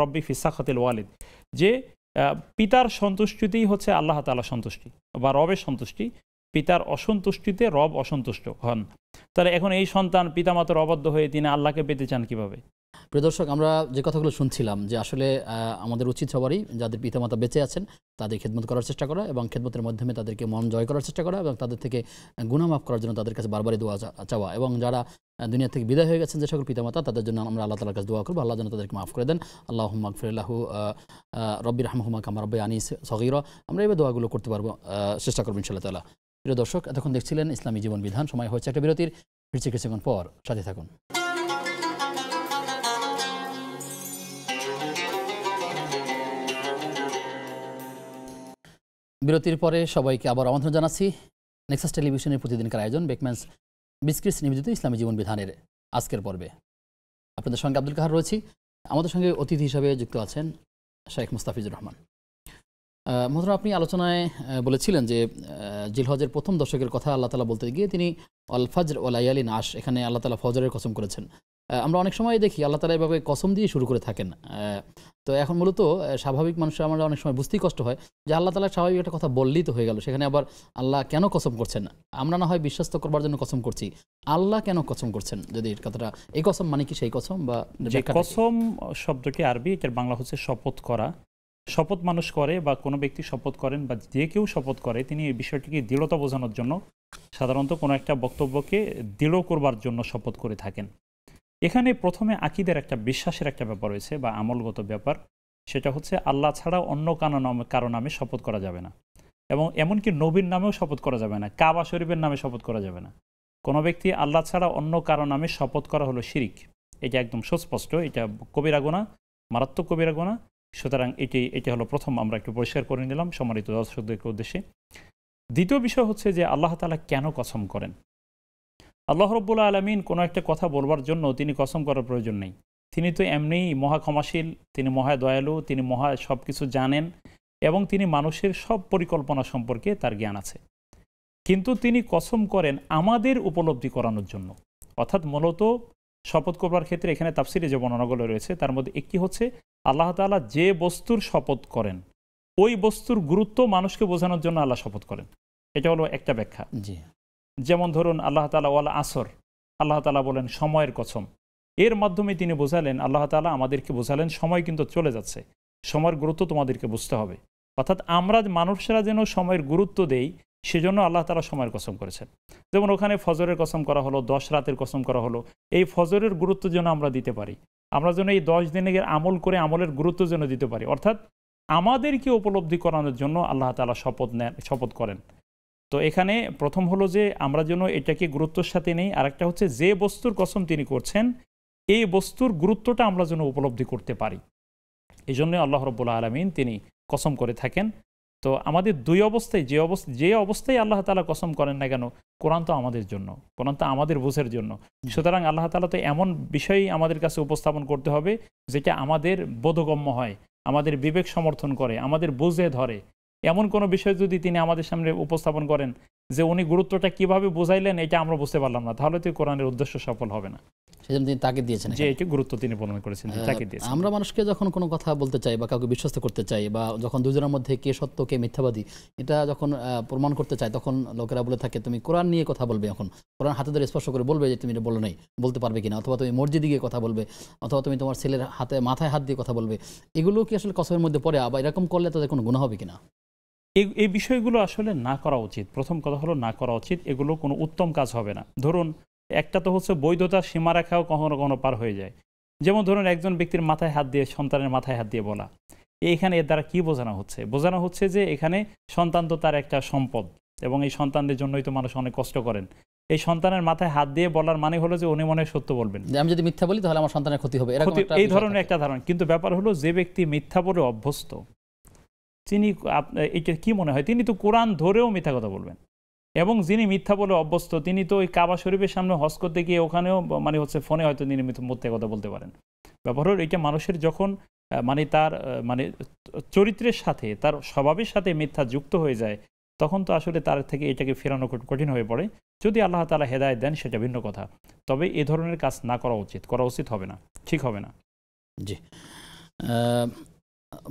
রব্বি ফি সাখাতিল ওয়ালিদ, যে পিতার সন্তুষ্টিতেই হচ্ছে আল্লাহ তাআলা সন্তুষ্টি বা রবের সন্তুষ্টি, পিতার অসন্তুষ্টিতে রব অসন্তুষ্ট হন। তাহলে এখন এই সন্তান পিতামাতার অবাধ্য হয়ে তিনি আল্লাহকে পেতে চান কিভাবে? প্রিয় দর্শক, আমরা যে কথাগুলো শুনছিলাম যে আসলে আমাদের উচিত সবারই যাদের পিতামাতা বেঁচে আছেন তাদের খেদমত করার চেষ্টা করা, এবং খেদমতের মাধ্যমে তাদেরকে মন জয় করার চেষ্টা করা, এবং তাদের থেকে গুনাহ মাফ করার জন্য তাদের কাছে বারবারই দোয়া চাওয়া, এবং যারা দুনিয়া থেকে বিদায় হয়ে গেছেন যে সকল পিতামাতা, তাদের জন্য আমরা আল্লাহ তাআলার কাছে দোয়া করবো, আল্লাহ যেন তাদেরকে মাফ করে দেন। আল্লাহুম্মা গফির লাহু রব্বির রহমহুমা কামা রাব্বায়ানি সগীরা। আমরা এই দোয়াগুলো করতে পারবো, চেষ্টা করবো ইনশাআল্লাহ তাআলা। প্রিয় দর্শক, এতক্ষণ দেখছিলেন ইসলামী জীবন বিধান। সময় হয়েছে একটা বিরতির, ফিরছি কিছুক্ষণ পর, সাথে থাকুন। বিরতির পরে সবাইকে আবার আমন্ত্রণ জানাচ্ছি নেক্সাস টেলিভিশনের প্রতিদিনকার আয়োজন বেকম্যানস বিস্কিটস নিবেদিত ইসলামী জীবন বিধানের আজকের পর্বে। আপনাদের সঙ্গে আব্দুল কাহার রয়েছি। আমাদের সঙ্গে অতিথি হিসাবে যুক্ত আছেন শেখ মুস্তাফিজুর রহমান। মোহতরম, আপনি আলোচনায় বলেছিলেন যে জিলহজের প্রথম দশকের কথা আল্লাহ তাআলা বলতে গিয়ে তিনি আল ফজর ওয়া লায়ালিন আশ, এখানে আল্লাহ তাআলা ফজরের কসম করেছেন। আমরা অনেক সময় দেখি আল্লাহ তাআলা এভাবে কসম দিয়ে শুরু করে থাকেন। তো এখন মূলত স্বাভাবিক মানুষের আমরা অনেক সময় বুঝতেই কষ্ট হয় যে আল্লাহ তাআলা স্বাভাবিক একটা কথা বললেই তো হয়ে গেল, সেখানে আবার আল্লাহ কেন কসম করছেন? আমরা না হয় বিশ্বাস করবার জন্য কসম করছি, আল্লাহ কেন কসম করছেন? যদি এর কথাটা, এই কসম মানে কি সেই কসম, বা কসম শব্দটি আরবি, এটার বাংলা হচ্ছে শপথ করা। শপথ মানুষ করে বা কোনো ব্যক্তি শপথ করেন বা যে কেউ শপথ করে, তিনি এই বিষয়টিকে দৃঢ়তা বোঝানোর জন্য সাধারণত কোনো একটা বক্তব্যকে দৃঢ় করবার জন্য শপথ করে থাকেন। এখানে প্রথমে আকীদার একটা বিশ্বাসের একটা ব্যাপার রয়েছে বা আমলগত ব্যাপার, সেটা হচ্ছে আল্লাহ ছাড়া অন্য কারো নামে শপথ করা যাবে না, এবং এমনকি নবীর নামেও শপথ করা যাবে না, কাবা শরীফের নামে শপথ করা যাবে না। কোনো ব্যক্তি আল্লাহ ছাড়া অন্য কারো নামে শপথ করা হলো শিরিক, এটা একদম সুস্পষ্ট, এটা কবিরা গুনাহ, মারাত্মক কবিরা গুনাহ। সুতরাং এটি হলো প্রথম, আমরা একটু পরিষ্কার করে নিলাম সম্মানিত দর্শকদের উদ্দেশ্যে। দ্বিতীয় বিষয় হচ্ছে যে আল্লাহ তাআলা কেন কসম করেন? আল্লাহ রাব্বুল আলামিন কোনো একটা কথা বলবার জন্য তিনি কসম করার প্রয়োজন নেই। তিনি তো এমনিই মহা ক্ষমাশীল, তিনি মহা দয়ালু, তিনি মহা সব কিছু জানেন, এবং তিনি মানুষের সব পরিকল্পনা সম্পর্কে তার জ্ঞান আছে। কিন্তু তিনি কসম করেন আমাদের উপলব্ধি করানোর জন্য। অর্থাৎ মূলত শপথ করবার ক্ষেত্রে এখানে তাফসিরে যে বর্ণনাগুলো রয়েছে তার মধ্যে একটি হচ্ছে আল্লাহ তাআলা যে বস্তুর শপথ করেন ওই বস্তুর গুরুত্ব মানুষকে বোঝানোর জন্য আল্লাহ শপথ করেন। এটা হলো একটা ব্যাখ্যা। জি, যেমন ধরুন আল্লাহ তাআলা ওয়াল আসর, আল্লাহ তাআলা বলেন সময়ের কসম, এর মাধ্যমে তিনি বোঝালেন, আল্লাহ তাআলা আমাদেরকে বোঝালেন সময় কিন্তু চলে যাচ্ছে, সময়ের গুরুত্ব তোমাদেরকে বুঝতে হবে। অর্থাৎ আমরা মানুষরা যেন সময়ের গুরুত্ব দেই, সেজন্য আল্লাহ তাআলা সময়ের কসম করেছেন। যেমন ওখানে ফজরের কসম করা হলো, 10 রাতের কসম করা হলো, এই ফজরের গুরুত্ব যেন আমরা দিতে পারি, আমরা যেন এই 10 দিনের আমল করে আমলের গুরুত্ব যেন দিতে পারি। অর্থাৎ আমাদেরকে উপলব্ধি করানোর জন্য আল্লাহ তাআলা শপথ করেন। তো এখানে প্রথম হলো যে আমরা যেন এটাকে গুরুত্বের সাথে নেই, আরেকটা হচ্ছে যে বস্তুর কসম তিনি করছেন এই বস্তুর গুরুত্বটা আমরা যেন উপলব্ধি করতে পারি। এই জন্য আল্লাহ রাব্বুল আলামিন তিনি কসম করে থাকেন। তো আমাদের দুই অবস্থায় যে অবস্থায় আল্লাহ তাআলা কসম করেন না কেন, কোরআন তো আমাদের জন্য, কোরআন তো আমাদের বুঝের জন্য। সুতরাং আল্লাহ তাআলা তো এমন বিষয়ই আমাদের কাছে উপস্থাপন করতে হবে যেটা আমাদের বোধগম্য হয়, আমাদের বিবেক সমর্থন করে, আমাদের বুঝে ধরে। এমন কোনো বিষয় যদি তিনি আমাদের সামনে উপস্থাপন করেন যে উনি গুরুত্বটা কিভাবে বোঝাইলেন এটা আমরা বুঝতে পারলাম না, তাহলে তো কোরআনের উদ্দেশ্য সফল হবে না। সেজন্য তিনি তাকে দিয়েছেন যে এটি গুরুত্ব তিনি বর্ণন করেছেন, তাকে দিয়েছেন। আমরা মানুষকে যখন কোনো কথা বলতে চাই বা কাউকে বিশ্বস্ত করতে চাই, বা যখন দুজনের মধ্যে কে সত্য কে মিথ্যাবাদী এটা যখন প্রমাণ করতে চাই, তখন লোকেরা বলে থাকে তুমি কোরআন নিয়ে কথা বলবে, এখন কোরআন হাতে ধরে স্পর্শ করে বলবে যে তুমি এটা বলো নাই, বলতে পারবে কিনা, অথবা তুমি মসজিদে গিয়ে কথা বলবে, অথবা তুমি তোমার ছেলের মাথায় হাত দিয়ে কথা বলবে। এগুলো কি আসলে কসমের মধ্যে পড়ে, বা এরকম করলে তাদের কোনো গুনাহ হবে কিনা? এই বিষয়গুলো আসলে না করা উচিত। প্রথম কথা হলো না করা উচিত, এগুলো কোনো উত্তম কাজ হবে না। ধরুন একটা তো হচ্ছে বৈধতার সীমারেখাও কখনো কখনো পার হয়ে যায়। যেমন ধরুন একজন ব্যক্তির মাথায় হাত দিয়ে, সন্তানের মাথায় হাত দিয়ে বলা, এইখানে এর দ্বারা কী বোঝানো হচ্ছে? বোঝানো হচ্ছে যে এখানে সন্তান তো তার একটা সম্পদ, এবং এই সন্তানদের জন্যই তো মানুষ অনেক কষ্ট করেন। এই সন্তানের মাথায় হাত দিয়ে বলার মানে হলো যে উনি মনে সত্য বলবেন, আমি যদি মিথ্যা বলি তাহলে আমার সন্তানের ক্ষতি হবে, এই ধরনের একটা ধারণা। কিন্তু ব্যাপার হলো যে ব্যক্তি মিথ্যা বলে অভ্যস্ত, তিনি এটা কি মনে হয় তিনি তো কোরআন ধরেও মিথ্যা কথা বলবেন। এবং যিনি মিথ্যা বলে অভ্যস্ত তিনি তো ওই কাবা শরীফের সামনে হজ করতে গিয়ে ওখানেও মানে হচ্ছে ফোনে হয়তো তিনি মিথ্যা কথা বলতে পারেন। ব্যাপার হলো এটা মানুষের যখন মানে তার মানে চরিত্রের সাথে, তার স্বভাবের সাথে মিথ্যা যুক্ত হয়ে যায়, তখন তো আসলে তার থেকে এটাকে ফেরানো কঠিন হয়ে পড়ে। যদি আল্লাহ তাআলা হেদায়েত দেন সেটা ভিন্ন কথা, তবে এ ধরনের কাজ না করা উচিত হবে না, ঠিক হবে না। জি,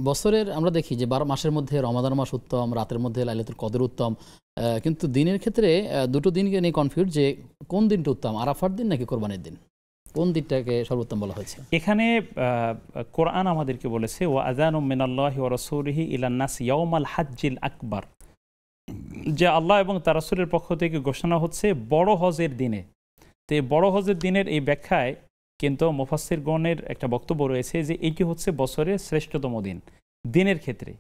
বছরের আমরা দেখি যে 12 মাসের মধ্যে রমাদান মাস উত্তম, রাতের মধ্যে লাইলাতুল কদর উত্তম, কিন্তু দিনের ক্ষেত্রে দুটো দিনকে নিয়ে কনফিউজ যে কোন দিনটা উত্তম, আরাফার দিন নাকি কোরবানির দিন, কোন দিনটাকে সর্বোত্তম বলা হয়েছে? এখানে কোরআন আমাদেরকে বলেছে ওয়া আযানুম মিনাল্লাহি ওয়া রাসূলিহি ইলান নাস ইয়াউমাল হাজ্জিল আকবার, যে আল্লাহ এবং তার রাসূলের পক্ষ থেকে ঘোষণা হচ্ছে বড় হজের দিনে। তো এই বড় হজের দিনের এই ব্যাখ্যায় কিন্তু মুফাসসিরগণের একটা বক্তব্য রয়েছে যে এটি হচ্ছে বছরের শ্রেষ্ঠতম দিনের ক্ষেত্রে,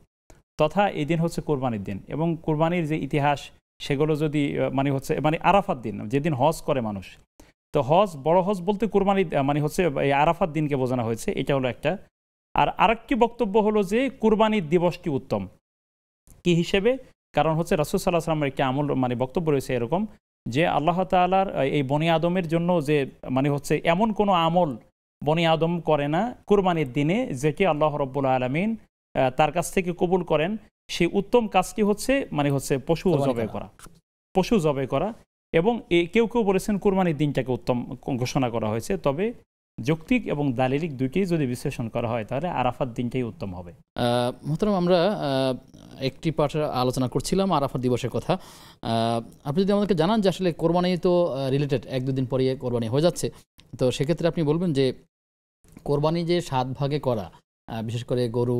তথা এই দিন হচ্ছে কোরবানির দিন। এবং কোরবানির যে ইতিহাস সেগুলো যদি মানে আরাফাত দিন যেদিন হজ করে মানুষ, তো বড় হজ বলতে কোরবানি মানে হচ্ছে এই আরাফাত দিনকে বোঝানো হয়েছে, এটা হলো একটা। আর আরেকটি বক্তব্য হলো যে কোরবানির দিবসটি উত্তম কি হিসেবে, কারণ হচ্ছে রাসূল সাল্লাল্লাহু আলাইহি ওয়াসাল্লামের একটি আমল মানে বক্তব্য রয়েছে এরকম যে আল্লাহ তাআলার এই বনি আদমের জন্য যে মানে হচ্ছে এমন কোনো আমল বনি আদম করে না কোরবানির দিনে যেটি আল্লাহ রাব্বুল আলামিন তার কাছ থেকে কবুল করেন, সেই উত্তম কাজটি হচ্ছে মানে হচ্ছে পশু জবাই করা। এবং কেউ বলেছেন কোরবানির দিনটাকে উত্তম ঘোষণা করা হয়েছে, তবে যৌক্তিক এবং দালিলিক দুইটি যদি বিশ্লেষণ করা হয় তাহলে আরাফাত দিনটাই উত্তম হবে। মোহতারাম, আমরা একটি পাঠে আলোচনা করছিলাম আরাফাত দিবসের কথা। আপনি যদি আমাদেরকে জানান যে আসলে কোরবানি তো রিলেটেড, 1-2 দিন পরে কোরবানি হয়ে যাচ্ছে, তো সেক্ষেত্রে আপনি বলবেন যে কোরবানি যে 7 ভাগে করা, বিশেষ করে গরু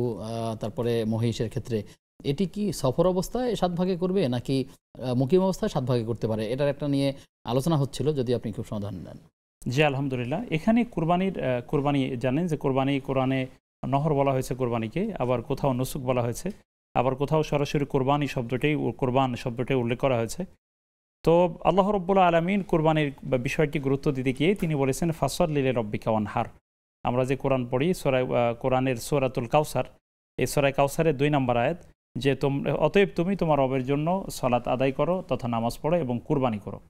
তারপরে মহিষের ক্ষেত্রে, এটি কি সফর অবস্থায় 7 ভাগে করবে নাকি মুকিম অবস্থায় 7 ভাগে করতে পারে, এটার একটা নিয়ে আলোচনা হচ্ছিল, যদি আপনি খুব সমাধান দেন। জি আলহামদুলিল্লাহ। এখানে কোরবানি জানেন যে কোরআনে নহর বলা হয়েছে কোরবানিকে, আবার কোথাও নুসুক বলা হয়েছে, আবার কোথাও সরাসরি কোরবান শব্দটাই উল্লেখ করা হয়েছে। তো আল্লাহ রাব্বুল আলামিন কোরবানির বিষয়টি গুরুত্ব দিতে গিয়ে তিনি বলেছেন ফাসল্লি লিরাব্বিকা ওয়ানহার। আমরা যে কোরআন পড়ি কোরআনের সূরাতুল কাউসার, এই সূরা কাউসারের 2 নম্বর আয়াত, যে অতএব তুমি তোমার রবের জন্য সালাত আদায় করো তথা নামাজ পড়ো এবং কুরবানি করো।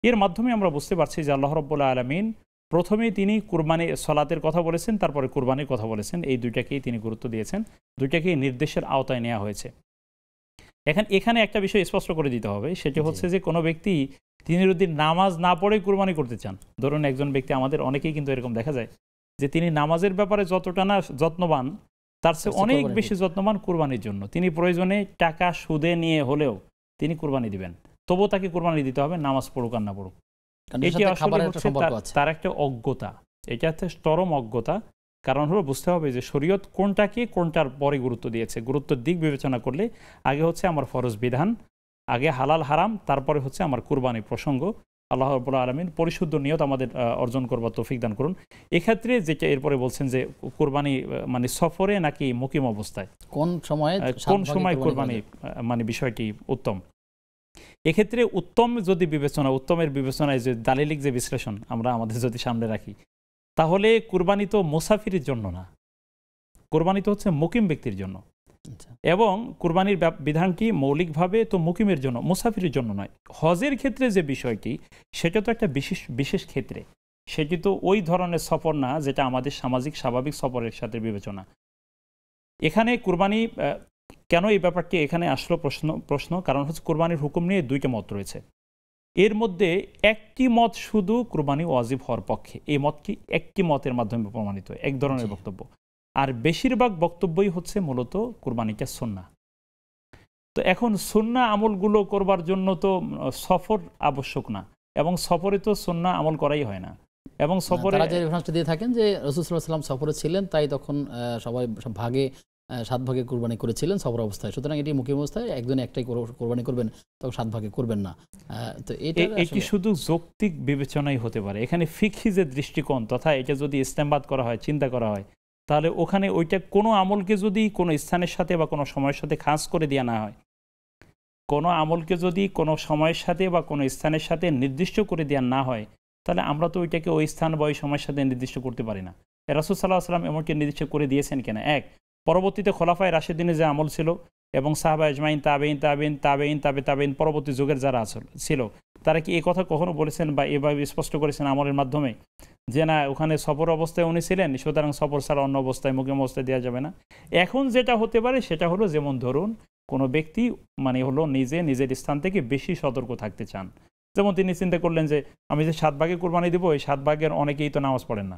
এর মাধ্যমে আমরা বুঝতে পারছি যে আল্লাহ রাব্বুল আলামিন প্রথমেই তিনি কুরবানি সালাতের কথা বলেছেন, তারপরে কুরবানির কথা বলেছেন, এই দুইটাকেই তিনি গুরুত্ব দিয়েছেন, দুইটাকেই নির্দেশের আওতায় নেওয়া হয়েছে। এখানে একটা বিষয় স্পষ্ট করে দিতে হবে, সেটি হচ্ছে যে কোনো ব্যক্তি তিনি যদি নামাজ না পড়ে কুরবানি করতে চান, ধরুন একজন ব্যক্তি, আমাদের অনেকেই কিন্তু এরকম দেখা যায় যে তিনি নামাজের ব্যাপারে যতটা না যত্নবান তার চেয়ে অনেক বেশি যত্নবান কুরবানির জন্য, তিনি প্রয়োজনে টাকা সুদে নিয়ে হলেও তিনি কুরবানি দিবেন, তবুও তাকে কুরবানি দিতে হবে নামাজ পড়ুক আর না পড়ুক। এটি আসলে হচ্ছে তার একটা অজ্ঞতা, এটা হচ্ছে চরম অজ্ঞতা। কারণ হলো বুঝতে হবে যে শরীয়ত কোনটার পরে গুরুত্ব দিয়েছে। গুরুত্বের দিক বিবেচনা করলে আগে হচ্ছে আমার ফরজ বিধান, আগে হালাল হারাম, তারপরে হচ্ছে আমার কুরবানি প্রসঙ্গ। আল্লাহ রাব্বুল আলামিন পরিশুদ্ধ নিয়ত আমাদের অর্জন করবার তৌফিক দান করুন। এক্ষেত্রে যেটা এরপরে বলছেন যে কুরবানি মানে সফরে নাকি মুকিম অবস্থায় কোন সময় কুরবানি মানে বিষয়টি উত্তম, এক্ষেত্রে উত্তম যদি উত্তমের বিবেচনায় যে দালিলিক যে বিশ্লেষণ আমরা আমাদের যদি সামনে রাখি, তাহলে কুরবানি তো মুসাফিরের জন্য না, কুরবানি তো হচ্ছে মুকিম ব্যক্তির জন্য। এবং কুরবানির বিধানটি মৌলিকভাবে তো মুকিমের জন্য, মুসাফিরের জন্য নয়। হজের ক্ষেত্রে যে বিষয়টি, সেটা তো একটা বিশেষ ক্ষেত্রে, সেটি তো ওই ধরনের সফর না যেটা আমাদের সামাজিক স্বাভাবিক সফরের সাথে বিবেচনা। এখানে কুরবানি কেন এই ব্যাপারটি এখানে আসলো প্রশ্ন কারণ হচ্ছে কুরবানির হুকুম নিয়ে দুইটা মত রয়েছে। এর মধ্যে একটি মত শুধু কুরবানি ওয়াজিব হওয়ার পক্ষে, এই মতটি একটি মতের মাধ্যমে প্রমাণিত, এক ধরনের বক্তব্য। আর বেশিরভাগ বক্তব্যই হচ্ছে মূলত কুরবানিটা সুন্নাহ। তো এখন সুন্নাহ আমলগুলো করবার জন্য তো সফর আবশ্যক না, এবং সফরে তো সুন্নাহ আমল করাই হয় না। এবং সফরে তারা যে রেফারেন্সটা দিয়ে থাকেন যে রাসূল সাল্লাল্লাহু আলাইহি ওয়াসাল্লাম সফরে ছিলেন, তাই তখন সবাই ভাগে 7 ভাগে কুরবানি করেছিলেন সফর অবস্থায়। সুতরাং এটি মুকিম অবস্থায় একজনে একটাই কুরবানি করবেন, তখন 7 ভাগে করবেন না। তো এটি শুধু যৌক্তিক বিবেচনাই হতে পারে। এখানে ফিকহি যে দৃষ্টিকোণ তথা এটা যদি ইস্তেমবাদ করা হয়, চিন্তা করা হয়, তাহলে ওখানে ওইটা কোনো আমলকে যদি কোনো স্থানের সাথে বা কোনো সময়ের সাথে খাস করে দেওয়া না হয়, কোনো আমলকে যদি কোনো সময়ের সাথে বা কোনো স্থানের সাথে নির্দিষ্ট করে দেওয়া না হয়, তাহলে আমরা তো ওইটাকে ওই স্থান বা ওই সময়ের সাথে নির্দিষ্ট করতে পারি না। রাসূল সাল্লাল্লাহু আলাইহি ওয়াসাল্লাম এমনকি নির্দিষ্ট করে দিয়েছেন কেন? এক, পরবর্তীতে খোলাফায়ে রাশিদিনের যে আমল ছিল এবং সাহাবা আজমাইন, তাবেঈন পরবর্তী যুগের যারা ছিল, তারা কি এই কথা কখনো বলেছেন বা এভাবে স্পষ্ট করেছেন আমলের মাধ্যমে যে না ওখানে সফর অবস্থায় উনি ছিলেন, সুতরাং সফর ছাড়া অন্য অবস্থায় মুকিম অবস্থায় দেওয়া যাবে না? এখন যেটা হতে পারে সেটা হলো, যেমন ধরুন কোনো ব্যক্তি মানে হলো নিজের স্থান থেকে বেশি সতর্ক থাকতে চান। যেমন তিনি চিন্তা করলেন যে আমি যে 7 ভাগে কুরবানি দিব, এই 7 ভাগের অনেকেই তো নামাজ পড়েন না।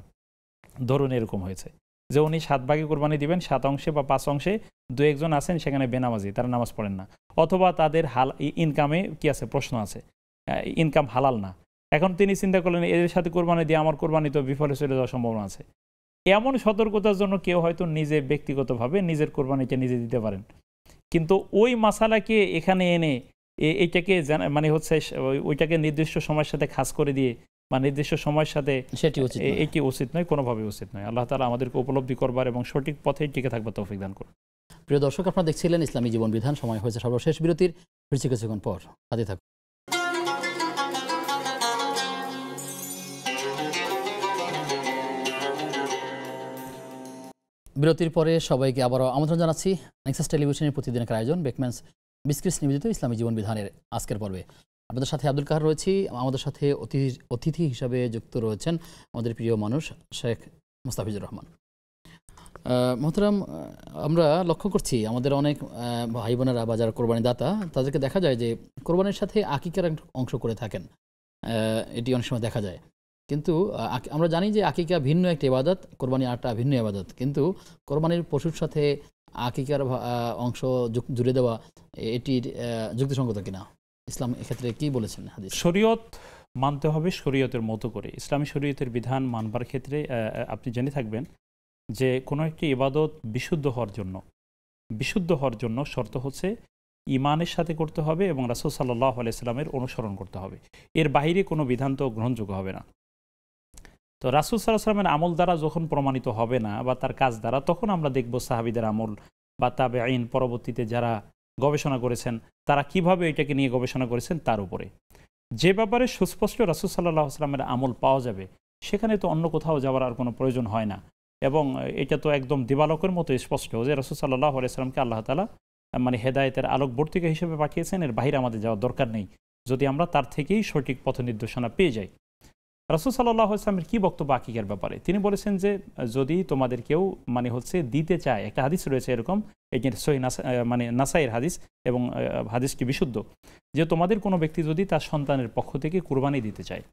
ধরুন এরকম হয়েছে যে উনি 7 ভাগে কুরবানি দিবেন, 7 অংশে বা 5 অংশে 2-1 জন আছেন সেখানে বেনামাজি, তারা নামাজ পড়েন না, অথবা তাদের ইনকামে কি আছে, প্রশ্ন আছে, ইনকাম হালাল না। এখন তিনি চিন্তা করলেন এদের সাথে কোরবানি দিয়ে আমার কোরবানি তো বিফলে চলে যাওয়ার সম্ভাবনা আছে। এমন সতর্কতার জন্য কেউ হয়তো নিজে ব্যক্তিগতভাবে নিজের কোরবানিটা নিজে দিতে পারেন, কিন্তু ওই মাসালাকে এখানে এনে এইটাকে মানে হচ্ছে ওইটাকে নির্দিষ্ট সময়ের সাথে খাস করে দিয়ে বা নির্দিষ্ট সময়ের সাথে, এটি উচিত নয়, কোনোভাবে উচিত নয়। আল্লাহ তাআলা আমাদেরকে উপলব্ধি করবার এবং সঠিক পথে টিকে থাকবার তৌফিক দান করুন। প্রিয় দর্শক, আপনারা দেখছিলেন ইসলামী জীবন বিধান। সময় হয়েছে সর্বশেষ বিরতির। ফিরছি কিছুক্ষণ পর, সাথে থাকুন। বিরতির পরে সবাইকে আবারও আমন্ত্রণ জানাচ্ছি নেক্সাস টেলিভিশনের প্রতিদিনের আয়োজন বেকম্যানস বিস্কিটস নিবেদিত ইসলামী জীবন বিধানের আজকের পর্বে। আপনাদের সাথে আব্দুল কাহার রয়েছি। আমাদের সাথে অতিথি হিসাবে যুক্ত রয়েছেন আমাদের প্রিয় মানুষ শেখ মুস্তাফিজুর রহমান। মোহতারাম, আমরা লক্ষ্য করছি আমাদের অনেক ভাই বোনেরা বা যারা কোরবানি দাতা, তাদেরকে দেখা যায় যে কোরবানির সাথে আকিকার অংশ করে থাকেন। এটি অনেক সময় দেখা যায়, কিন্তু আমরা জানি যে আকিকা ভিন্ন একটি ইবাদত, কোরবানি আরটা ভিন্ন ইবাদত। কিন্তু কোরবানির পশুর সাথে আকিকার অংশ জুড়ে দেওয়া, এটির যুক্তিসঙ্গত কিনা? ইসলাম এক্ষেত্রে কি বলেছেন হাদিস? শরীয়ত মানতে হবে শরীয়তের মতো করে। ইসলামী শরীয়তের বিধান মানবার ক্ষেত্রে আপনি জেনে থাকবেন যে কোনো একটি ইবাদত বিশুদ্ধ হওয়ার জন্য শর্ত হচ্ছে ঈমানের সাথে করতে হবে এবং রাসূল সাল্লাল্লাহু আলাইহি সাল্লামের অনুসরণ করতে হবে। এর বাইরে কোনো বিধান তো গ্রহণযোগ্য হবে না। তো রাসূল সাল্লাল্লাহু আলাইহি সাল্লামের আমল দ্বারা যখন প্রমাণিত হবে না বা তার কাজ দ্বারা, তখন আমরা দেখব সাহাবীদের আমল বা তাবেঈন পরবর্তীতে যারা গবেষণা করেছেন তারা কিভাবে এটাকে নিয়ে গবেষণা করেছেন তার উপরে। যে ব্যাপারে সুস্পষ্ট রাসূল সাল্লাল্লাহু আলাইহি সাল্লামের আমল পাওয়া যাবে, সেখানে তো অন্য কোথাও যাওয়ার আর কোনো প্রয়োজন হয় না। এবং এটা তো একদম দিবালোকের মতো স্পষ্ট যে রাসূল সাল্লাল্লাহু আলাইহি সাল্লামকে আল্লাহ তাআলা মানে হেদায়েতের আলোকবর্তিকা হিসেবে পাঠিয়েছেন। এর বাইরে আমাদের যাওয়ার দরকার নেই, যদি আমরা তার থেকেই সঠিক পথ নির্দেশনা পেয়ে যাই। রাসূল সাল্লাল্লাহু আলাইহি সাল্লামের কি বক্তব্য আকিকার ব্যাপারে? তিনি বলেছেন যে যদি তোমাদের কেউ মানে হচ্ছে দিতে চায়, একটা হাদিস রয়েছে এরকম, এটি সহিহ মানে নাসাইয়ের হাদিস এবং হাদিসটি বিশুদ্ধ, যে তোমাদের কোনো ব্যক্তি যদি তার সন্তানের পক্ষ থেকে কুরবানি দিতে চায়,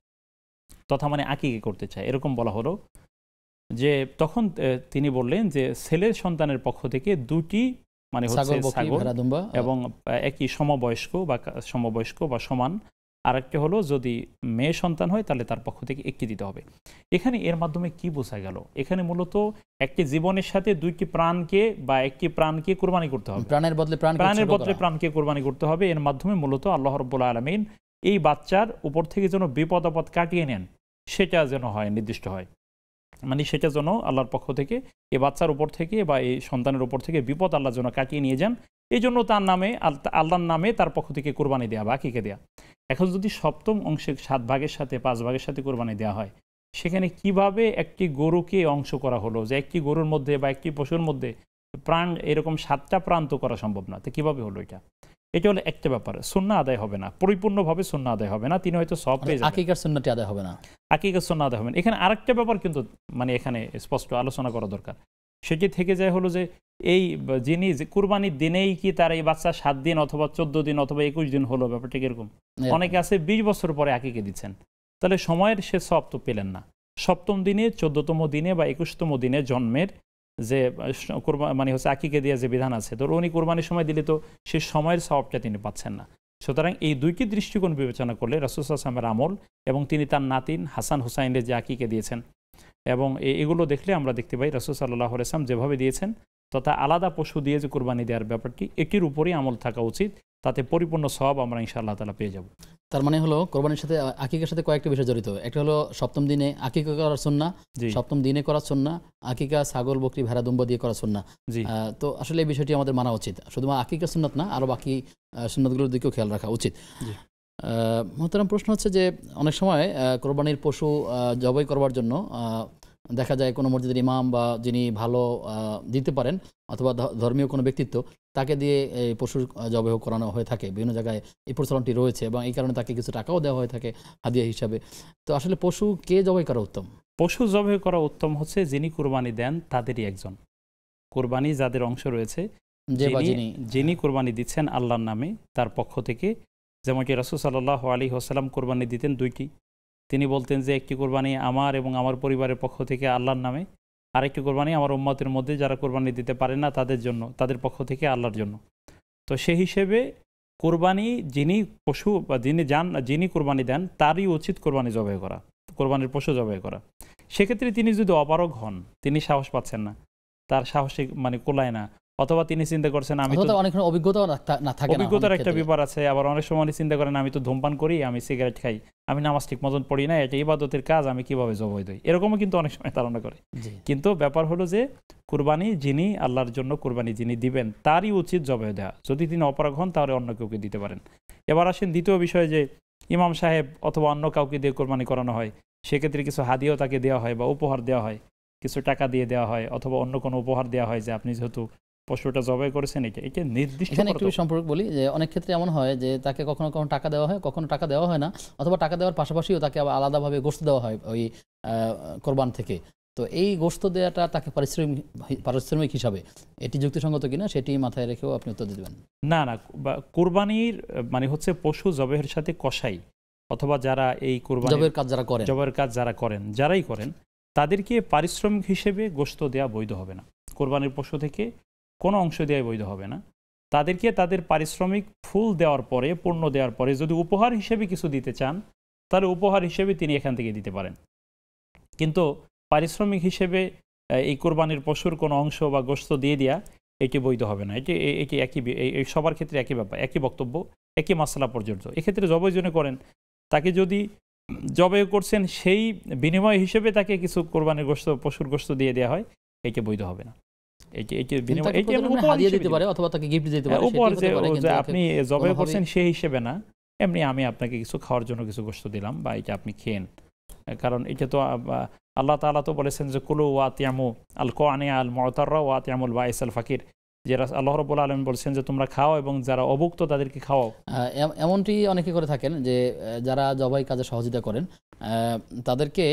তথা মানে আকিকা করতে চায়, এরকম বলা হলো যে তখন তিনি বললেন যে ছেলের সন্তানের পক্ষ থেকে 2টি মানে হচ্ছে ছাগল এবং একই সমবয়স্ক বা সমান, আরেকটা হলো যদি মেয়ে সন্তান হয় তাহলে তার পক্ষ থেকে 1টি দিতে হবে। এখানে এর মাধ্যমে কি বোঝা গেল? এখানে মূলত একটি জীবনের সাথে 2টি প্রাণকে বা একটি প্রাণকে কুরবানি করতে হবে, প্রাণের বদলে প্রাণকে কুরবানি করতে হবে। এর মাধ্যমে মূলত আল্লাহ রাব্বুল আলামিন এই বাচ্চার উপর থেকে যেন বিপদ আপদ কাটিয়ে নেন, সেটা যেন হয়, নির্দিষ্ট হয়। মানে সেটা যেন আল্লাহর পক্ষ থেকে এই বাচ্চার উপর থেকে বা এই সন্তানের উপর থেকে বিপদ আল্লাহ যেন কাটিয়ে নিয়ে যান, এই জন্য তার নামে আল্লাহর নামে তার পক্ষ থেকে কোরবানি দেওয়া বা আকিকা দেওয়া। এখন যদি সপ্তম অংশে 7 ভাগের সাথে 5 ভাগের সাথে কোরবানি দেওয়া হয়, সেখানে কিভাবে একটি গরুকে অংশ করা হলো, যে একটি গরুর মধ্যে বা একটি পশুর মধ্যে প্রাণ এরকম 7টা প্রাণ তো করা সম্ভব না, তো কীভাবে হলো এটা? এটা হলো একটা ব্যাপার, সুন্নাহ আদায় হবে না, পরিপূর্ণভাবে সুন্নাহ আদায় হবে না, তিনি হয়তো সব পেয়ে যাবেন, আকিকার সুন্নতি আদায় হবে না, আকিকার সুন্নাহ আদায় হবে না। এখানে আরেকটা ব্যাপার কিন্তু মানে এখানে স্পষ্ট আলোচনা করা দরকার, সেটি থেকে যায় হলো যে এই যিনি কুরবানির দিনেই কি তার এই বাচ্চা 7 দিন অথবা 14 দিন অথবা 21 দিন হলো, ব্যাপারটা এরকম। অনেকে আছে 20 বছর পরে আকিকে দিচ্ছেন, তাহলে সময়ের সে সব তো পেলেন না। সপ্তম দিনে, 14তম দিনে বা 21তম দিনে জন্মের যে মানে হচ্ছে আকিকে দেওয়া যে বিধান আছে, তো উনি কোরবানির সময় দিলে তো সে সময়ের সওয়াবটা তিনি পাচ্ছেন না। সুতরাং এই দুইটি দৃষ্টিকোণ বিবেচনা করলে রাসূল সাল্লাল্লাহু আলাইহি ওয়াসাল্লামের আমল এবং তিনি তার নাতিন হাসান হুসাইনের যে আকিকে দিয়েছেন, এবং এগুলো দেখলে আমরা দেখতে পাই রাসূল সাল্লাল্লাহু আলাইহি ওয়াসাল্লাম যেভাবে দিয়েছেন, তথা আলাদা পশু দিয়ে যে কোরবানি দেওয়ার ব্যাপারটি, এটির উপরেই আমল থাকা উচিত, তাতে পরিপূর্ণ সওয়াব আমরা ইনশাআল্লাহ তাআলা পেয়ে যাব। তার মানে হলো কোরবানির সাথে আকিকার সাথে কয়েকটা বিষয় জড়িত। একটা হলো সপ্তম দিনে আকিকা করার সুন্নাহ, সপ্তম দিনে করার সুন্নাহ, আকিকা ছাগল বকরি ভেড়া দুম্বা দিয়ে করার সুন্নাহ। তো আসলে এই বিষয়টি আমাদের মানা উচিত, শুধুমাত্র আকিকা সুন্নাত না, আরও বাকি সুন্নাতগুলোর দিকেও খেয়াল রাখা উচিত। মোহতারাম, প্রশ্ন হচ্ছে যে অনেক সময় কোরবানির পশু জবাই করবার জন্য দেখা যায় কোনো মসজিদের ইমাম বা যিনি ভালো দিতে পারেন অথবা ধর্মীয় কোনো ব্যক্তিত্ব, তাকে দিয়ে এই পশুর জবাই করানো হয়ে থাকে। বিভিন্ন জায়গায় এই প্রচলনটি রয়েছে এবং এই কারণে তাকে কিছু টাকাও দেওয়া হয়ে থাকে হাদিয়া হিসাবে। তো আসলে পশু কে জবাই করা উত্তম? পশু জবাই করা উত্তম হচ্ছে যিনি কুরবানি দেন তাদেরই একজন। কোরবানি যাদের অংশ রয়েছে, যিনি কোরবানি দিচ্ছেন আল্লাহর নামে তার পক্ষ থেকে, যেমনটি রাসূল সাল্লাল্লাহু আলাইহি ওয়াসাল্লাম কোরবানি দিতেন 2টি। তিনি বলতেন যে একটি কোরবানি আমার এবং আমার পরিবারের পক্ষ থেকে আল্লাহর নামে, আরেকটি কোরবানি আমার উম্মতের মধ্যে যারা কোরবানি দিতে পারে না তাদের জন্য, তাদের পক্ষ থেকে আল্লাহর জন্য। তো সেই হিসেবে কোরবানি যিনি পশু বা যিনি কোরবানি দেন তারই উচিত কোরবানি জবাই করা, কোরবানির পশু জবাই করা। সেক্ষেত্রে তিনি যদি অপারগ হন, তিনি সাহস পাচ্ছেন না, তার সাহসে মানে কোলায় না, অথবা তিনি চিন্তা করছেন আমি তো অনেক অভিজ্ঞতার একটা ব্যাপার আছে, আবার অনেক সময় চিন্তা করেন আমি তো ধূমপান করি, আমি সিগারেট খাই, আমি নামাজ ঠিক মতন পড়ি না, এটা ইবাদতের কাজ, আমি কিভাবে জবাই দিই, এরকমও কিন্তু অনেক সময় ধারণা করে। কিন্তু ব্যাপার হলো যে কুরবানি যিনি আল্লাহর জন্য কুরবানি যিনি দিবেন তারই উচিত জবাই দেওয়া। যদি তিনি অপারগ হন তাহলে অন্য কাউকে দিতে পারেন। এবার আসেন দ্বিতীয় বিষয়, যে ইমাম সাহেব অথবা অন্য কাউকে দিয়ে কোরবানি করানো হয়, সেক্ষেত্রে কিছু হাদিয়াও তাকে দেওয়া হয় বা উপহার দেওয়া হয়, কিছু টাকা দিয়ে দেওয়া হয় অথবা অন্য কোনো উপহার দেওয়া হয়, যে আপনি যেহেতু পশুটা জবাই করেছেন এটা নির্দিষ্ট। এখানে একটু সম্পর্ক বলি যে অনেক ক্ষেত্রে এমন হয় যে তাকে কখনো কখনো টাকা দেওয়া হয়, কখনো টাকা দেওয়া হয় না, অথবা টাকা দেওয়ার পাশাপাশিও তাকে আবার আলাদাভাবে গোশত দেওয়া হয় ওই কোরবান থেকে। তো এই গোশত দেওয়াটা তাকে পারিশ্রমিক হিসাবে এটি যুক্তিসঙ্গত কিনা সেটি মাথায় রেখেও আপনি উত্তর দিবেন। না, কোরবানির মানে হচ্ছে পশু জবাইয়ের সাথে কসাই অথবা যারা এই কোরবানি জবাইয়ের কাজ যারা করেন, যারাই করেন, তাদেরকে পারিশ্রমিক হিসেবে গোশত দেওয়া বৈধ হবে না। কোরবানির পশু থেকে কোনো অংশ দেওয়া বৈধ হবে না। তাদেরকে তাদের পারিশ্রমিক ফুল দেওয়ার পরে, পূর্ণ দেওয়ার পরে যদি উপহার হিসেবে কিছু দিতে চান, তাহলে উপহার হিসেবে তিনি এখান থেকে দিতে পারেন। কিন্তু পারিশ্রমিক হিসেবে এই কোরবানির পশুর কোনো অংশ বা গোশত দিয়ে দেওয়া এটি বৈধ হবে না। এটি একই, সবার ক্ষেত্রে একই ব্যাপার, একই বক্তব্য, একই মাসলা পর্যন্ত। এক্ষেত্রে জবাই জন্য করেন, তাকে যদি জবাই করছেন সেই বিনিময় হিসেবে তাকে কিছু কোরবানির গোশত, পশুর গোশত দিয়ে দেওয়া হয়, এটি বৈধ হবে না। আপনি জবাই করছেন সেই হিসেবে না, এমনি আমি আপনাকে কিছু খাওয়ার জন্য কিছু গোশত দিলাম বা এটা আপনি খেয়েন। কারণ এটা তো আল্লাহ তাআলা তো বলেছেন যে কুলু ওয়াতিয়ামু আল কোয়ানিয়া আল মুতাররা ওয়াতিয়ামুল বাইস আল ফাকির, যে আল্লাহ রাব্বুল আলামিন বলেছেন যে তোমরা খাও এবং যারা অভুক্ত তাদেরকে খাওয়াও। এমনটি অনেকে করে থাকেন যে যারা জবাই কাজে সহযোগিতা করেন তাদেরকে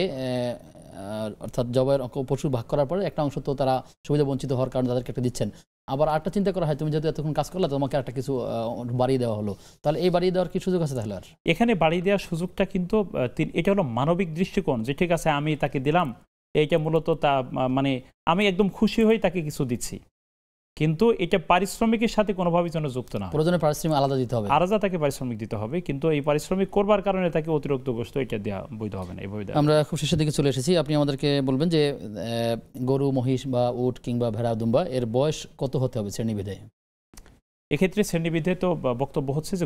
অর্থাৎ জবাইয়ের পশু ভাগ করার পরে একটা অংশ তো তারা সুবিধা বঞ্চিত হওয়ার কারণে তাদেরকে একটা দিচ্ছেন, আবার আরেকটা চিন্তা করা হয় তুমি যেহেতু এতক্ষণ কাজ করলে তোমাকে একটা কিছু বাড়িয়ে দেওয়া হলো, তাহলে এই বাড়িয়ে দেওয়ার কি সুযোগ আছে? তাহলে আর এখানে বাড়িয়ে দেওয়ার সুযোগটা কিন্তু এটা হলো মানবিক দৃষ্টিকোণ, যে ঠিক আছে আমি তাকে দিলাম, এইটা মূলত তা মানে আমি একদম খুশি হয়ে তাকে কিছু দিচ্ছি, কিন্তু এটা পারিশ্রমিকের সাথে কোনোভাবেই যেন যুক্ত না। প্রয়োজনে পারিশ্রমিক আলাদা দিতে হবে, আলাদা তাকে পারিশ্রমিক দিতে হবে, কিন্তু এই পারিশ্রমিক করবার কারণে তাকে অতিরিক্ত গোশত এটা দেওয়া বৈধ হবে না। এইভাবে আমরা খুব শেষের দিকে চলে এসেছি। আপনি আমাদেরকে বলবেন যে গরু, মহিষ বা উট কিংবা ভেড়া দুম্বা এর বয়স কত হতে হবে শ্রেণীভেদে? এক্ষেত্রে শ্রেণীবিধে তো বক্তব্য হচ্ছে যে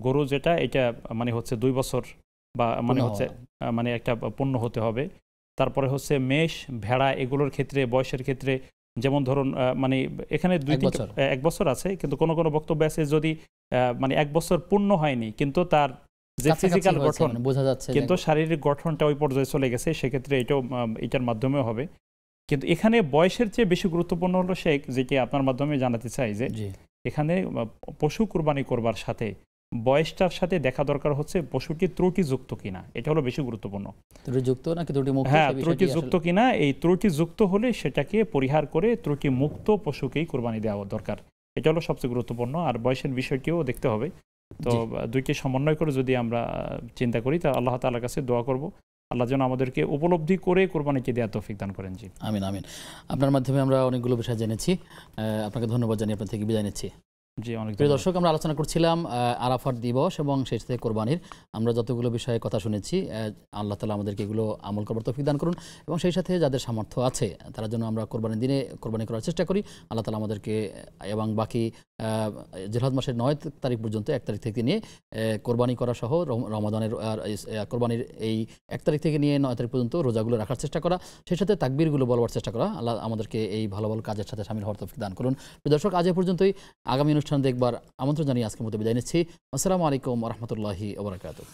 গরু যেটা এটা মানে হচ্ছে 2 বছর বা মানে হচ্ছে মানে একটা পূর্ণ হতে হবে। তারপরে হচ্ছে মেষ, ভেড়া এগুলোর ক্ষেত্রে বয়সের ক্ষেত্রে যেমন ধরুন মানে এখানে 1 বছর আছে, কিন্তু কোনো কোনো বক্তব্য আছে যদি মানে 1 বছর পূর্ণ হয়নি কিন্তু তার যে ফিজিক্যাল গঠন বোঝা যাচ্ছে কিন্তু শারীরিক গঠনটা ওই পর্যায়ে চলে গেছে, সেক্ষেত্রে এটার মাধ্যমেও হবে। কিন্তু এখানে বয়সের চেয়ে বেশি গুরুত্বপূর্ণ হলো শেখ, যেটি আপনার মাধ্যমে জানাতে চাই যে এখানে পশু কুরবানি করবার সাথে বয়সটার সাথে দেখা দরকার হচ্ছে পশুটি ত্রুটিযুক্ত কিনা, এটা হলো বেশি গুরুত্বপূর্ণ। ত্রুটিযুক্ত নাকি ত্রুটিমুক্ত? হ্যাঁ, ত্রুটিযুক্ত কিনা, এই ত্রুটিযুক্ত হলে সেটাকে পরিহার করে ত্রুটিমুক্ত পশুকেই কুরবানি দেওয়া দরকার, এটা হলো সবচেয়ে গুরুত্বপূর্ণ। আর বয়সের বিষয়টিও দেখতে হবে। তো দুইটি সমন্বয় করে যদি আমরা চিন্তা করি তা আল্লাহ তাআলার কাছে দোয়া করব আল্লাহ যেন আমাদেরকে উপলব্ধি করে কোরবানিকে দেওয়ার তৌফিক দান করেন। জি আমিন আমিন। আপনার মাধ্যমে আমরা অনেকগুলো বিষয় জেনেছি, আপনাকে ধন্যবাদ জানিয়ে আপনার থেকে বিদায় নিচ্ছি। জি অনেক প্রিয় দর্শক, আমরা আলোচনা করছিলাম আরাফাত দিবস এবং সেই সাথে কোরবানির। আমরা যতগুলো বিষয়ে কথা শুনেছি, আল্লাহ তাআলা আমাদেরকে এগুলো আমল করার তৌফিক দান করুন এবং সেই সাথে যাদের সামর্থ্য আছে তারা যেন আমরা কোরবানির দিনে কোরবানি করার চেষ্টা করি। আল্লাহ তাআলা আমাদেরকে এবং বাকি জিলহজ মাসের 9 তারিখ পর্যন্ত 1 তারিখ থেকে নিয়ে কোরবানি করা সহ রমাদানের কোরবানির এই 1 তারিখ থেকে নিয়ে 9 তারিখ পর্যন্ত রোজাগুলো রাখার চেষ্টা করা, সেই সাথে তাকবীরগুলো বলবার চেষ্টা করা। আল্লাহ আমাদেরকে এই ভালো ভালো কাজের সাথে শামিল হওয়ার তৌফিক দান করুন। প্রিয় দর্শক, আজ এ পর্যন্তই। আগামী অনুষ্ঠান দেখবার আমন্ত্রণ জানিয়ে আজকের মতো বিদায় নিচ্ছি। আসসালামু আলাইকুম ওয়া রাহমাতুল্লাহি ওয়া বারাকাতুহু।